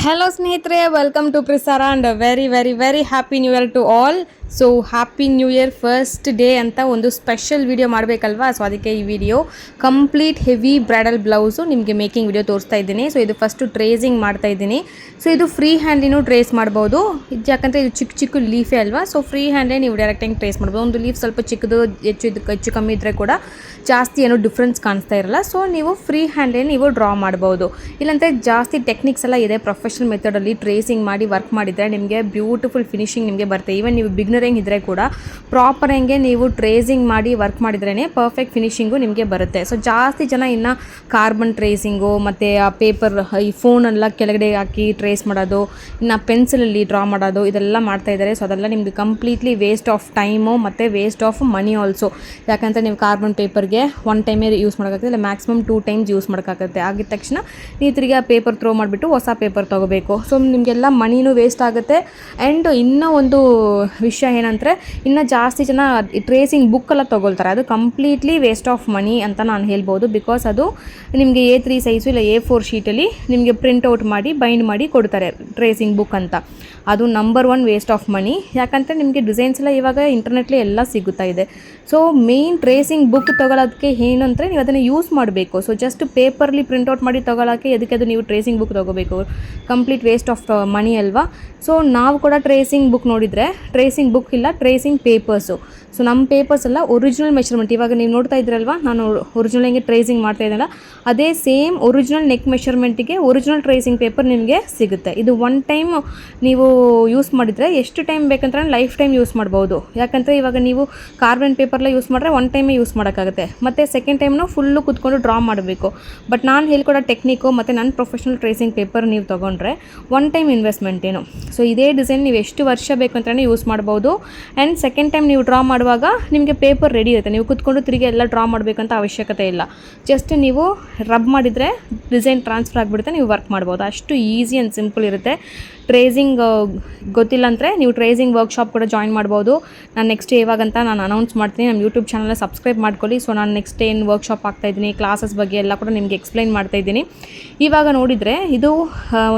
Hello ಸ್ನೇಹಿತರೆ, welcome to Prisara and very happy new year to all. So happy new year first day ಅಂತ ಒಂದು special video ಮಾಡಬೇಕಲ್ವಾ. ಸೊ ಅದಕ್ಕೆ ಈ video complete heavy bridal blouse ನಿಮಗೆ ಮೇಕಿಂಗ್ ವಿಡಿಯೋ ತೋರಿಸ್ತಾ ಇದ್ದೀನಿ. ಸೊ ಇದು ಫಸ್ಟು ಟ್ರೇಸಿಂಗ್ ಮಾಡ್ತಾ ಇದ್ದೀನಿ. ಸೊ ಇದು ಫ್ರೀ ಹ್ಯಾಂಡಿನೂ ಟ್ರೇಸ್ ಮಾಡ್ಬೋದು, ಯಾಕಂದರೆ ಇದು ಚಿಕ್ಕ ಲೀಫೇ ಅಲ್ವಾ. ಸೊ ಫ್ರೀ ಹ್ಯಾಂಡೇ ನೀವು ಡೈರೆಕ್ಟಾಗಿ ಟ್ರೇಸ್ ಮಾಡ್ಬೋದು. ಒಂದು ಲೀಫ್ ಸ್ವಲ್ಪ ಚಿಕ್ಕದು ಹೆಚ್ಚು ಕಮ್ಮಿ ಇದ್ದರೆ ಕೂಡ ಜಾಸ್ತಿ ಏನೋ ಡಿಫ್ರೆನ್ಸ್ ಕಾಣಿಸ್ತಾ ಇರಲ್ಲ. ಸೊ ನೀವು ಫ್ರೀ ಹ್ಯಾಂಡೇ ನೀವು ಡ್ರಾ ಮಾಡ್ಬೋದು. ಇಲ್ಲಾಂದರೆ ಜಾಸ್ತಿ ಟೆಕ್ನಿಕ್ಸ್ ಎಲ್ಲ ಇದೆ. ಪ್ರೊಫೆಷನಲ್ ಮೆಥಡಲ್ಲಿ ಟ್ರೇಸಿಂಗ್ ಮಾಡಿ ವರ್ಕ್ ಮಾಡಿದರೆ ನಿಮಗೆ ಬ್ಯೂಟಿಫುಲ್ ಫಿನಿಶಿಂಗ್ ನಿಮಗೆ ಬರುತ್ತೆ. ಈವನ್ ನೀವು ಬಿಗ್ನರ್ ಹೆಂಗೆ ಇದ್ದರೆ ಕೂಡ ಪ್ರಾಪರ್ ಹೆಂಗೆ ನೀವು ಟ್ರೇಸಿಂಗ್ ಮಾಡಿ ವರ್ಕ್ ಮಾಡಿದ್ರೇ ಪರ್ಫೆಕ್ಟ್ ಫಿನಿಶಿಂಗು ನಿಮಗೆ ಬರುತ್ತೆ. ಸೊ ಜಾಸ್ತಿ ಜನ ಇನ್ನು ಕಾರ್ಬನ್ ಟ್ರೇಸಿಂಗು ಮತ್ತು ಆ ಪೇಪರ್ ಈ ಫೋನೆಲ್ಲ ಕೆಳಗಡೆ ಹಾಕಿ ಟ್ರೇಸ್ ಮಾಡೋದು, ಇನ್ನು ಪೆನ್ಸಿಲಲ್ಲಿ ಡ್ರಾ ಮಾಡೋದು ಇದೆಲ್ಲ ಮಾಡ್ತಾಯಿದ್ದಾರೆ. ಸೊ ಅದೆಲ್ಲ ನಿಮಗೆ ಕಂಪ್ಲೀಟ್ಲಿ ವೇಸ್ಟ್ ಆಫ್ ಟೈಮು ಮತ್ತು ವೇಸ್ಟ್ ಆಫ್ ಮನಿ ಆಲ್ಸೋ. ಯಾಕಂದರೆ ನೀವು ಕಾರ್ಬನ್ ಪೇಪರ್ಗೆ ಒನ್ ಟೈಮೇ ಯೂಸ್ ಮಾಡೋಕ್ಕಾಗುತ್ತೆ, ಇಲ್ಲ ಮ್ಯಾಕ್ಸಿಮಮ್ 2 ಟೈಮ್ಸ್ ಯೂಸ್ ಮಾಡೋಕ್ಕಾಗುತ್ತೆ. ಆಗಿದ ತಕ್ಷಣ ನೀವು ತಿರ್ಗಿ ಆ ಪೇಪರ್ ಥ್ರೋ ಮಾಡಿಬಿಟ್ಟು ಹೊಸ ಪೇಪರ್ ತೊಗೋಬೇಕು. ಸೊ ನಿಮಗೆಲ್ಲ ಮನಿನೂ ವೇಸ್ಟ್ ಆಗುತ್ತೆ. ಆ್ಯಂಡ್ ಇನ್ನೂ ಒಂದು ವಿಷಯ ಏನಂದರೆ, ಇನ್ನು ಜಾಸ್ತಿ ಜನ ಟ್ರೇಸಿಂಗ್ ಬುಕ್ಕೆಲ್ಲ ತೊಗೊಳ್ತಾರೆ. ಅದು ಕಂಪ್ಲೀಟ್ಲಿ ವೇಸ್ಟ್ ಆಫ್ ಮನಿ ಅಂತ ನಾನು ಹೇಳ್ಬೋದು. ಬಿಕಾಸ್ ಅದು ನಿಮಗೆ A3 ಸೈಜು ಇಲ್ಲ A4 ಶೀಟಲ್ಲಿ ನಿಮಗೆ ಪ್ರಿಂಟ್ಔಟ್ ಮಾಡಿ ಬೈಂಡ್ ಮಾಡಿ ಕೊಡ್ತಾರೆ ಟ್ರೇಸಿಂಗ್ ಬುಕ್ ಅಂತ. ಅದು ನಂಬರ್ 1 ವೇಸ್ಟ್ ಆಫ್ ಮನಿ. ಯಾಕಂದರೆ ನಿಮಗೆ ಡಿಸೈನ್ಸ್ ಎಲ್ಲ ಇವಾಗ ಇಂಟರ್ನೆಟ್ಲಿ ಎಲ್ಲ ಸಿಗುತ್ತಾ ಇದೆ. ಸೊ ಮೇಯ್ನ್ ಟ್ರೇಸಿಂಗ್ ಬುಕ್ ತೊಗೊಳೋದಕ್ಕೆ ಏನಂದರೆ ನೀವು ಅದನ್ನು ಯೂಸ್ ಮಾಡಬೇಕು. ಸೊ ಜಸ್ಟ್ ಪೇಪರ್ಲಿ ಪ್ರಿಂಟ್ಔಟ್ ಮಾಡಿ ತೊಗೊಳಕ್ಕೆ ಅದಕ್ಕೆ ಅದು ನೀವು ಟ್ರೇಸಿಂಗ್ ಬುಕ್ ತೊಗೋಬೇಕು. ಕಂಪ್ಲೀಟ್ ವೇಸ್ಟ್ ಆಫ್ ಮನಿ ಅಲ್ವಾ. ಸೊ ನಾವು ಕೂಡ ಟ್ರೇಸಿಂಗ್ ಬುಕ್ ನೋಡಿದರೆ ಟ್ರೇಸಿಂಗ್ ಬುಕ್ ಇಲ್ಲ, ಟ್ರೇಸಿಂಗ್ ಪೇಪರ್ಸು. ಸೊ ನಮ್ಮ ಪೇಪರ್ಸ್ ಎಲ್ಲ ಒರಿಜಿನಲ್ ಮೆಷರ್ಮೆಂಟ್. ಇವಾಗ ನೀವು ನೋಡ್ತಾ ಇದ್ರಲ್ವಾ, ನಾನು ಒರಿಜಿನಲ್ ಹೆಂಗೆ ಟ್ರೇಸಿಂಗ್ ಮಾಡ್ತಾ ಇದ್ದಲ್ಲ ಅದೇ ಸೇಮ್ ಒರಿಜಿನಲ್ ನೆಕ್ ಮೆಷರ್ಮೆಂಟಿಗೆ ಒರಿಜಿನಲ್ ಟ್ರೇಸಿಂಗ್ ಪೇಪರ್ ನಿಮಗೆ ಸಿಗುತ್ತೆ. ಇದು ಒನ್ ಟೈಮ್ ನೀವು ಯೂಸ್ ಮಾಡಿದರೆ ಎಷ್ಟು ಟೈಮ್ ಬೇಕಂದ್ರೆ ಲೈಫ್ ಟೈಮ್ ಯೂಸ್ ಮಾಡ್ಬೋದು. ಯಾಕಂದರೆ ಇವಾಗ ನೀವು ಕಾರ್ಬನ್ ಪೇಪರ್ಲ ಯೂಸ್ ಮಾಡಿದ್ರೆ ಒನ್ ಟೈಮೇ ಯೂಸ್ ಮಾಡೋಕ್ಕಾಗುತ್ತೆ, ಮತ್ತು ಸೆಕೆಂಡ್ ಟೈಮ್ನು ಫುಲ್ಲು ಕೂತ್ಕೊಂಡು ಡ್ರಾ ಮಾಡಬೇಕು. ಬಟ್ ನಾನು ಹೇಳ್ಕೊಡೋ ಟೆಕ್ನಿಕ್ಕು ಮತ್ತು ನನ್ನ ಪ್ರೊಫೆಷ್ನಲ್ ಟ್ರೇಸಿಂಗ್ ಪೇಪರ್ ನೀವು ತೊಗೊಂಡ್ರೆ ಒನ್ ಟೈಮ್ ಇನ್ವೆಸ್ಟ್ಮೆಂಟ್ ಏನು. ಸೊ ಇದೇ ಡಿಸೈನ್ ನೀವು ಎಷ್ಟು ವರ್ಷ ಬೇಕು ಅಂತಲೇ ಯೂಸ್ ಮಾಡ್ಬೋದು. ಆ್ಯಂಡ್ ಸೆಕೆಂಡ್ ಟೈಮ್ ನೀವು ಡ್ರಾ ಮಾಡುವಾಗ ನಿಮಗೆ ಪೇಪರ್ ರೆಡಿ ಇರುತ್ತೆ. ನೀವು ಕೂತ್ಕೊಂಡು ತಿರುಗಿ ಎಲ್ಲ ಡ್ರಾ ಮಾಡಬೇಕಂತ ಅವಶ್ಯಕತೆ ಇಲ್ಲ. ಜಸ್ಟ್ ನೀವು ರಬ್ ಮಾಡಿದರೆ ಡಿಸೈನ್ ಟ್ರಾನ್ಸ್ಫರ್ ಆಗಿಬಿಡುತ್ತೆ, ನೀವು ವರ್ಕ್ ಮಾಡ್ಬೋದು. ಅಷ್ಟು ಈಸಿ ಆ್ಯಂಡ್ ಸಿಂಪಲ್ ಇರುತ್ತೆ. ಟ್ರೇಸಿಂಗ್ ಗೊತ್ತಿಲ್ಲ ಅಂದರೆ ನೀವು ಟ್ರೇಸಿಂಗ್ ವರ್ಕ್ಶಾಪ್ ಕೂಡ ಜಾಯಿನ್ ಮಾಡ್ಬೋದು. ನಾನು ನೆಕ್ಸ್ಟ್ ಇವಾಗಂತ ನಾನು ಅನೌನ್ಸ್ ಮಾಡ್ತೀನಿ. ನಮ್ಮ ಯೂಟ್ಯೂಬ್ ಚಾನಲ್ನ ಸಬ್ಸ್ಕ್ರೈಬ್ ಮಾಡ್ಕೊಳ್ಳಿ. ಸೊ ನಾನು ನೆಕ್ಸ್ಟ್ ಏನು ವರ್ಕ್ಶಾಪ್ ಆಗ್ತಾಯಿದ್ದೀನಿ, ಕ್ಲಾಸಸ್ ಬಗ್ಗೆ ಎಲ್ಲ ಕೂಡ ನಿಮಗೆ ಎಕ್ಸ್ಪ್ಲೈನ್ ಮಾಡ್ತಾಯಿದ್ದೀನಿ. ಇವಾಗ ನೋಡಿದರೆ ಇದು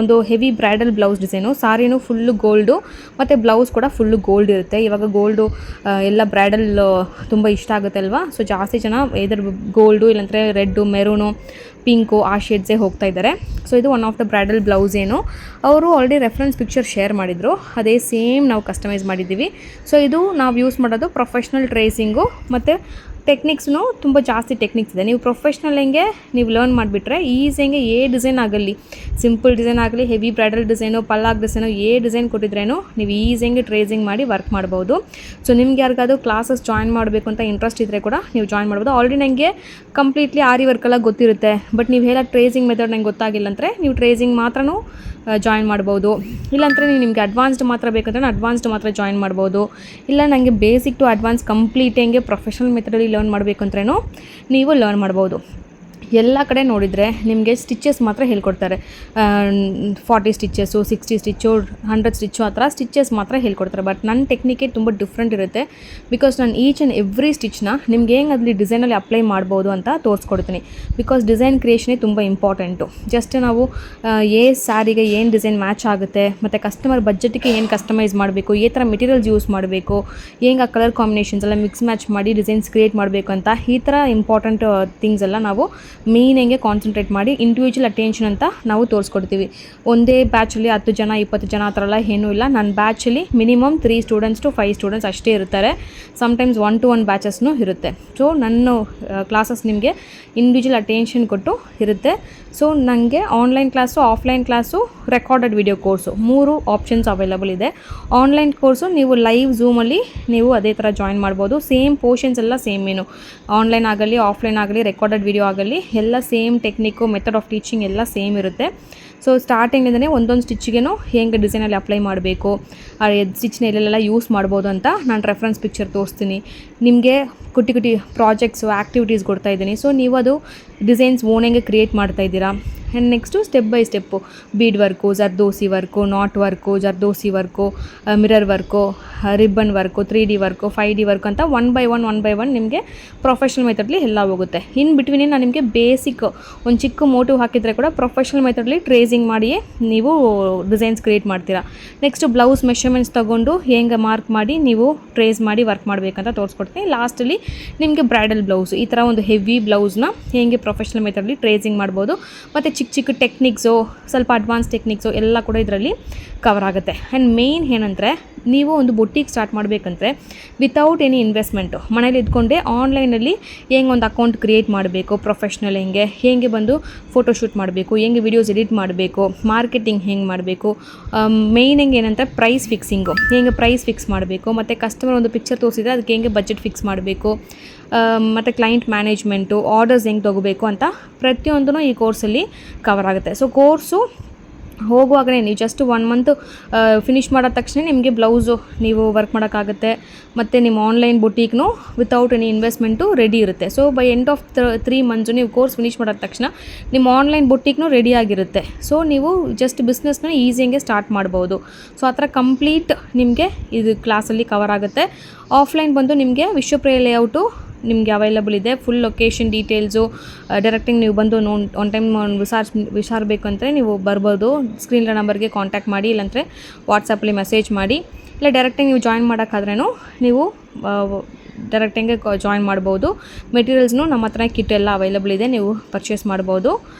ಒಂದು ಹೆವಿ ಬ್ರೈಡಲ್ ಬ್ಲೌಸ್ ಡಿಸೈನು. ಸಾರಿನೂ ಫುಲ್ಲು ಗೋಲ್ಡು ಮತ್ತು ಬ್ಲೌಸ್ ಕೂಡ ಫುಲ್ಲು ಗೋಲ್ಡ್ ಇರುತ್ತೆ. ಇವಾಗ ಗೋಲ್ಡು ಎಲ್ಲ ಬ್ರೈಡಲ್ ತುಂಬ ಇಷ್ಟ ಆಗುತ್ತೆ ಅಲ್ವಾ. ಸೊ ಜಾಸ್ತಿ ಜನ ಇದರ ಗೋಲ್ಡು ಇಲ್ಲಾಂದರೆ ರೆಡ್ಡು, ಮೆರೂನು, ಪಿಂಕು ಆ ಶೇಡ್ಸೇ ಹೋಗ್ತಾ ಇದ್ದಾರೆ. ಸೊ ಇದು one of the bridal blouse ಏನು ಅವರು ಆಲ್ರೆಡಿ ರೆಫರೆನ್ಸ್ ಪಿಕ್ಚರ್ ಶೇರ್ ಮಾಡಿದರು, ಅದೇ ಸೇಮ್ ನಾವು ಕಸ್ಟಮೈಸ್ ಮಾಡಿದ್ದೀವಿ. ಸೊ ಇದು ನಾವು ಯೂಸ್ ಮಾಡೋದು ಪ್ರೊಫೆಷ್ನಲ್ ಟ್ರೇಸಿಂಗು ಮತ್ತು ಟೆಕ್ನಿಕ್ಸ್ನು ತುಂಬ ಜಾಸ್ತಿ ಟೆಕ್ನಿಕ್ಸ್ ಇದೆ. ನೀವು ಪ್ರೊಫೆಷ್ನಲ್ ಹೆಂಗೆ ನೀವು ಲರ್ನ್ ಮಾಡಿಬಿಟ್ರೆ ಈಸಿಯಾಗೆ ಡಿಸೈನ್ ಆಗಲಿ, ಸಿಂಪಲ್ ಡಿಸೈನ್ ಆಗಲಿ, ಹೆವಿ ಬ್ರೈಡಲ್ ಡಿಸೈನು, ಪಲ್ಲಾಗ್ ಡಿಸೈನು, ಡಿಸೈನ್ ಕೊಟ್ಟಿದ್ರೇನು ನೀವು ಈಸಿಯಾಗಿ ಟ್ರೇಸಿಂಗ್ ಮಾಡಿ ವರ್ಕ್ ಮಾಡ್ಬೋದು. ಸೊ ನಿಮ್ಗೆ ಯಾರಿಗಾದ್ರೂ ಕ್ಲಾಸಸ್ ಜಾಯಿನ್ ಮಾಡಬೇಕು ಅಂತ ಇಂಟ್ರೆಸ್ಟ್ ಇದ್ದರೆ ಕೂಡ ನೀವು ಜಾಯಿನ್ ಮಾಡ್ಬೋದು. ಆಲ್ರೆಡಿ ನನಗೆ ಕಂಪ್ಲೀಟ್ಲಿ ಆರಿ ವರ್ಕೆಲ್ಲ ಗೊತ್ತಿರುತ್ತೆ, ಬಟ್ ನೀವು ಹೇಳೋ ಟ್ರೇಸಿಂಗ್ ಮೆಥಡ್ ನಂಗೆ ಗೊತ್ತಾಗಿಲ್ಲ ಅಂದರೆ ನೀವು ಟ್ರೇಸಿಂಗ್ ಮಾತ್ರನೂ ಜಾಯಿನ್ ಮಾಡ್ಬೋದು. ಇಲ್ಲಾಂದರೆ ನಿಮಗೆ ಅಡ್ವಾನ್ಸ್ಡ್ ಮಾತ್ರ ಬೇಕಂದ್ರೆ ಅಡ್ವಾನ್ಸ್ಡ್ ಮಾತ್ರ ಜಾಯಿನ್ ಮಾಡ್ಬೋದು. ಇಲ್ಲ ನನಗೆ ಬೇಸಿಕ್ ಟು ಅಡ್ವಾನ್ಸ್ ಕಂಪ್ಲೀಟ್ ಹೆಂಗೆ ಪ್ರೊಫೆಷನಲ್ ಮೆಥಡಲ್ಲಿ ಲರ್ನ್ ಮಾಡಬೇಕು ಅಂದ್ರೂ ನೀವು ಲರ್ನ್ ಮಾಡ್ಬೋದು. ಎಲ್ಲ ಕಡೆ ನೋಡಿದರೆ ನಿಮಗೆ ಸ್ಟಿಚಸ್ ಮಾತ್ರ ಹೇಳ್ಕೊಡ್ತಾರೆ. 40 ಸ್ಟಿಚ್ಚಸ್ಸು, 60 ಸ್ಟಿಚ್ಚು, 100 ಸ್ಟಿಚ್ಚು ಆ ಥರ ಸ್ಟಿಚಸ್ ಮಾತ್ರ ಹೇಳ್ಕೊಡ್ತಾರೆ. ಬಟ್ ನನ್ನ ಟೆಕ್ನಿಕೇ ತುಂಬ ಡಿಫ್ರೆಂಟ್ ಇರುತ್ತೆ. ಬಿಕಾಸ್ ನಾನು ಈಚ್ ಆ್ಯಂಡ್ ಎವ್ರಿ ಸ್ಟಿಚ್ನ ನಿಮ್ಗೆ ಹೆಂಗೆ ಅಲ್ಲಿ ಡಿಸೈನಲ್ಲಿ ಅಪ್ಲೈ ಮಾಡ್ಬೋದು ಅಂತ ತೋರಿಸ್ಕೊಡ್ತೀನಿ. ಬಿಕಾಸ್ ಡಿಸೈನ್ ಕ್ರಿಯೇಷನೇ ತುಂಬ ಇಂಪಾರ್ಟೆಂಟು. ಜಸ್ಟ್ ನಾವು ಸ್ಯಾರಿಗೆ ಏನು ಡಿಸೈನ್ ಮ್ಯಾಚ್ ಆಗುತ್ತೆ, ಮತ್ತು ಕಸ್ಟಮರ್ ಬಜೆಟ್ಗೆ ಏನು ಕಸ್ಟಮೈಸ್ ಮಾಡಬೇಕು, ಥರ ಮೆಟೀರಿಯಲ್ಸ್ ಯೂಸ್ ಮಾಡಬೇಕು, ಹೆಂಗೆ ಆ ಕಲರ್ ಕಾಂಬಿನೇಷನ್ಸ್ ಎಲ್ಲ ಮಿಕ್ಸ್ ಮ್ಯಾಚ್ ಮಾಡಿ ಡಿಸೈನ್ಸ್ ಕ್ರಿಯೇಟ್ ಮಾಡಬೇಕು ಅಂತ ಈ ಥರ ಇಂಪಾರ್ಟೆಂಟ್ ಥಿಂಗ್ಸ್ ಎಲ್ಲ ನಾವು ಮೇನ್ ಹೆಂಗೆ ಕಾನ್ಸಂಟ್ರೇಟ್ ಮಾಡಿ ಇಂಡಿವಿಜುವಲ್ ಅಟೆನ್ಷನ್ ಅಂತ ನಾವು ತೋರಿಸ್ಕೊಡ್ತೀವಿ. ಒಂದೇ ಬ್ಯಾಚಲ್ಲಿ 10 ಜನ 20 ಜನ ಆ ಥರ ಎಲ್ಲ ಏನೂ ಇಲ್ಲ. ನನ್ನ ಬ್ಯಾಚಲ್ಲಿ ಮಿನಿಮಮ್ 3 ಸ್ಟೂಡೆಂಟ್ಸ್ ಟು 5 ಸ್ಟೂಡೆಂಟ್ಸ್ ಅಷ್ಟೇ ಇರ್ತಾರೆ. ಸಮ್ಟೈಮ್ಸ್ 1-to-1 ಬ್ಯಾಚಸ್ನೂ ಇರುತ್ತೆ. ಸೊ ನನ್ನ ಕ್ಲಾಸಸ್ ನಿಮಗೆ ಇಂಡಿವಿಜುವಲ್ ಅಟೆನ್ಷನ್ ಕೊಟ್ಟು ಇರುತ್ತೆ. ಸೊ ನನಗೆ online class, offline class, recorded video course 3 options available ಇದೆ. ಆನ್ಲೈನ್ ಕೋರ್ಸು ನೀವು ಲೈವ್ ಝೂಮಲ್ಲಿ ನೀವು ಅದೇ ಥರ ಜಾಯಿನ್ ಮಾಡ್ಬೋದು. ಸೇಮ್ ಪೋರ್ಷನ್ಸ್ ಎಲ್ಲ ಸೇಮ್ ಏನು ಆನ್ಲೈನ್ ಆಗಲಿ ಆಫ್ಲೈನ್ ಆಗಲಿ ರೆಕಾರ್ಡೆಡ್ ವಿಡಿಯೋ ಆಗಲಿ ಎಲ್ಲ same technique, method of teaching ಎಲ್ಲ ಸೇಮ್ ಇರುತ್ತೆ. ಸೊ ಸ್ಟಾರ್ಟಿಂಗಿಂದನೇ ಒಂದೊಂದು ಸ್ಟಿಚ್ಚಿಗೂ ಹೆಂಗೆ ಡಿಸೈನಲ್ಲಿ ಅಪ್ಲೈ ಮಾಡಬೇಕು, ಸ್ಟಿಚ್ನ ಎಲ್ಲೆಲ್ಲ ಯೂಸ್ ಮಾಡ್ಬೋದು ಅಂತ ನಾನು ರೆಫರೆನ್ಸ್ ಪಿಕ್ಚರ್ ತೋರಿಸ್ತೀನಿ. ನಿಮಗೆ ಕುಟ್ಟಿ ಪ್ರಾಜೆಕ್ಟ್ಸು, ಆ್ಯಕ್ಟಿವಿಟೀಸ್ ಕೊಡ್ತಾಯಿದ್ದೀನಿ. ಸೊ ನೀವು ಅದು ಡಿಸೈನ್ಸ್ ಓಣಂಗೆ ಕ್ರಿಯೇಟ್ ಮಾಡ್ತಾ ಇದ್ದೀರಾ. And next step by step bead work, zardozi work, knot work, zardozi work, mirror work, ribbon work, 3D work, 5D work ಅಂತ ಒನ್ ಬೈ ಒನ್ ನಿಮಗೆ ಪ್ರೊಫೆಷ್ನಲ್ ಮೆಥಡ್ಲಿ ಎಲ್ಲ ಹೋಗುತ್ತೆ. ಇನ್ ಬಿಟ್ವೀನೇ ನಾನು ನಿಮಗೆ ಬೇಸಿಕ್ ಒಂದು ಚಿಕ್ಕ ಮೋಟಿವ್ ಹಾಕಿದರೆ ಕೂಡ ಪ್ರೊಫೆಷ್ನಲ್ ಮೆಥಡ್ಲಿ ಟ್ರೇಸಿಂಗ್ ಮಾಡಿಯೇ ನೀವು ಡಿಸೈನ್ಸ್ ಕ್ರಿಯೇಟ್ ಮಾಡ್ತೀರಾ. ನೆಕ್ಸ್ಟು ಬ್ಲೌಸ್ ಮೆಷರ್ಮೆಂಟ್ಸ್ ತೊಗೊಂಡು ಹೆಂಗೆ ಮಾರ್ಕ್ ಮಾಡಿ ನೀವು ಟ್ರೇಸ್ ಮಾಡಿ ವರ್ಕ್ ಮಾಡಬೇಕಂತ ತೋರಿಸ್ಕೊಡ್ತೀನಿ. ಲಾಸ್ಟಲ್ಲಿ ನಿಮಗೆ ಬ್ರೈಡಲ್ ಬ್ಲೌಸ್ ಈ ಥರ ಒಂದು ಹೆವಿ ಬ್ಲೌಸ್ನ ಹೇಗೆ ಪ್ರೊಫೆಷ್ನಲ್ ಮೆಥಡ್ಲಿ ಟ್ರೇಸಿಂಗ್ ಮಾಡ್ಬೋದು, ಮತ್ತು ಚಿಕ್ಕ ಟೆಕ್ನಿಕ್ಸು, ಸ್ವಲ್ಪ ಅಡ್ವಾನ್ಸ್ ಟೆಕ್ನಿಕ್ಸು ಎಲ್ಲ ಕೂಡ ಇದರಲ್ಲಿ ಕವರ್ ಆಗುತ್ತೆ. ಆ್ಯಂಡ್ ಮೇಯ್ನ್ ಏನಂದರೆ ನೀವು ಒಂದು ಬೊಟ್ಟಿಗೆ ಸ್ಟಾರ್ಟ್ ಮಾಡಬೇಕಂದ್ರೆ ವಿತೌಟ್ ಎನಿ ಇನ್ವೆಸ್ಟ್ಮೆಂಟು ಮನೇಲಿ ಇದ್ಕೊಂಡೆ ಆನ್ಲೈನಲ್ಲಿ ಹೆಂಗೆ ಒಂದು ಅಕೌಂಟ್ ಕ್ರಿಯೇಟ್ ಮಾಡಬೇಕು, ಪ್ರೊಫೆಷ್ನಲ್ ಹೇಗೆ ಬಂದು ಫೋಟೋಶೂಟ್ ಮಾಡಬೇಕು, ಹೆಂಗೆ ವಿಡಿಯೋಸ್ ಎಡಿಟ್ ಮಾಡಬೇಕು, ಮಾರ್ಕೆಟಿಂಗ್ ಹೆಂಗೆ ಮಾಡಬೇಕು, ಮೇಯ್ನ್ ಏನಂದರೆ ಪ್ರೈಸ್ ಫಿಕ್ಸಿಂಗು, ಹೆಂಗೆ ಪ್ರೈಸ್ ಫಿಕ್ಸ್ ಮಾಡಬೇಕು, ಮತ್ತು ಕಸ್ಟಮರ್ ಒಂದು ಪಿಕ್ಚರ್ ತೋರಿಸಿದ್ರೆ ಅದಕ್ಕೆ ಹೆಂಗೆ ಬಜೆಟ್ ಫಿಕ್ಸ್ ಮಾಡಬೇಕು, ಮತ್ತು ಕ್ಲೈಂಟ್ ಮ್ಯಾನೇಜ್ಮೆಂಟು, ಆರ್ಡರ್ಸ್ ಹೆಂಗೆ ತೊಗೋಬೇಕು ಅಂತ ಪ್ರತಿಯೊಂದೂ ಈ ಕೋರ್ಸಲ್ಲಿ ಕವರ್ ಆಗುತ್ತೆ. ಸೊ ಕೋರ್ಸು ಹೋಗುವಾಗಲೇ ನೀವು ಜಸ್ಟ್ 1 ಮಂತ್ ಫಿನಿಷ್ ಮಾಡಿದ ತಕ್ಷಣ ನಿಮಗೆ ಬ್ಲೌಸು ನೀವು ವರ್ಕ್ ಮಾಡೋಕ್ಕಾಗುತ್ತೆ, ಮತ್ತು ನಿಮ್ಮ ಆನ್ಲೈನ್ ಬೊಟೀಕ್ನು ವಿತೌಟ್ ಎನಿ ಇನ್ವೆಸ್ಟ್ಮೆಂಟು ರೆಡಿ ಇರುತ್ತೆ. So by end of 3 months ನೀವು ಕೋರ್ಸ್ ಫಿನಿಷ್ ಮಾಡಿದ ತಕ್ಷಣ ನಿಮ್ಮ ಆನ್ಲೈನ್ ಬೊಟೀಕ್ನು ರೆಡಿ ಆಗಿರುತ್ತೆ. ಸೊ ನೀವು ಜಸ್ಟ್ ಬಿಸ್ನೆಸ್ನ ಈಸಿಯಾಗೆ ಸ್ಟಾರ್ಟ್ ಮಾಡ್ಬೋದು. ಸೊ ಆ ಥರ ಕಂಪ್ಲೀಟ್ ನಿಮಗೆ ಇದು ಕ್ಲಾಸಲ್ಲಿ ಕವರ್ ಆಗುತ್ತೆ. ಆಫ್ಲೈನ್ ಬಂದು ನಿಮಗೆ ವಿಶ್ವಪ್ರಿಯ ಲೇಔಟು ನಿಮಗೆ ಅವೈಲಬಲ್ ಇದೆ. ಫುಲ್ ಲೊಕೇಶನ್ ಡೀಟೇಲ್ಸು ಡೈರೆಕ್ಟಿಂಗ್ ನೀವು ಬಂದು ಒನ್ ಟೈಮ್ ವಿಚಾರಬೇಕು ಅಂದರೆ ನೀವು ಬರ್ಬೋದು. ಸ್ಕ್ರೀನ್ ನಂಬರ್ಗೆ ಕಾಂಟ್ಯಾಕ್ಟ್ ಮಾಡಿ, ಇಲ್ಲಾಂದರೆ ವಾಟ್ಸಪ್ಪಲ್ಲಿ ಮೆಸೇಜ್ ಮಾಡಿ, ಇಲ್ಲ ಡೈರೆಕ್ಟಾಗಿ ನೀವು ಜಾಯಿನ್ ಮಾಡೋಕ್ಕಾದ್ರೂ ನೀವು ಡೈರೆಕ್ಟಿಂಗೆ ಜಾಯಿನ್ ಮಾಡ್ಬೋದು. ಮೆಟೀರಿಯಲ್ಸ್ನು ನಮ್ಮ ಹತ್ರ ಕಿಟ್ ಎಲ್ಲ ಅವೈಲಬಲ್ ಇದೆ, ನೀವು ಪರ್ಚೇಸ್ ಮಾಡ್ಬೋದು.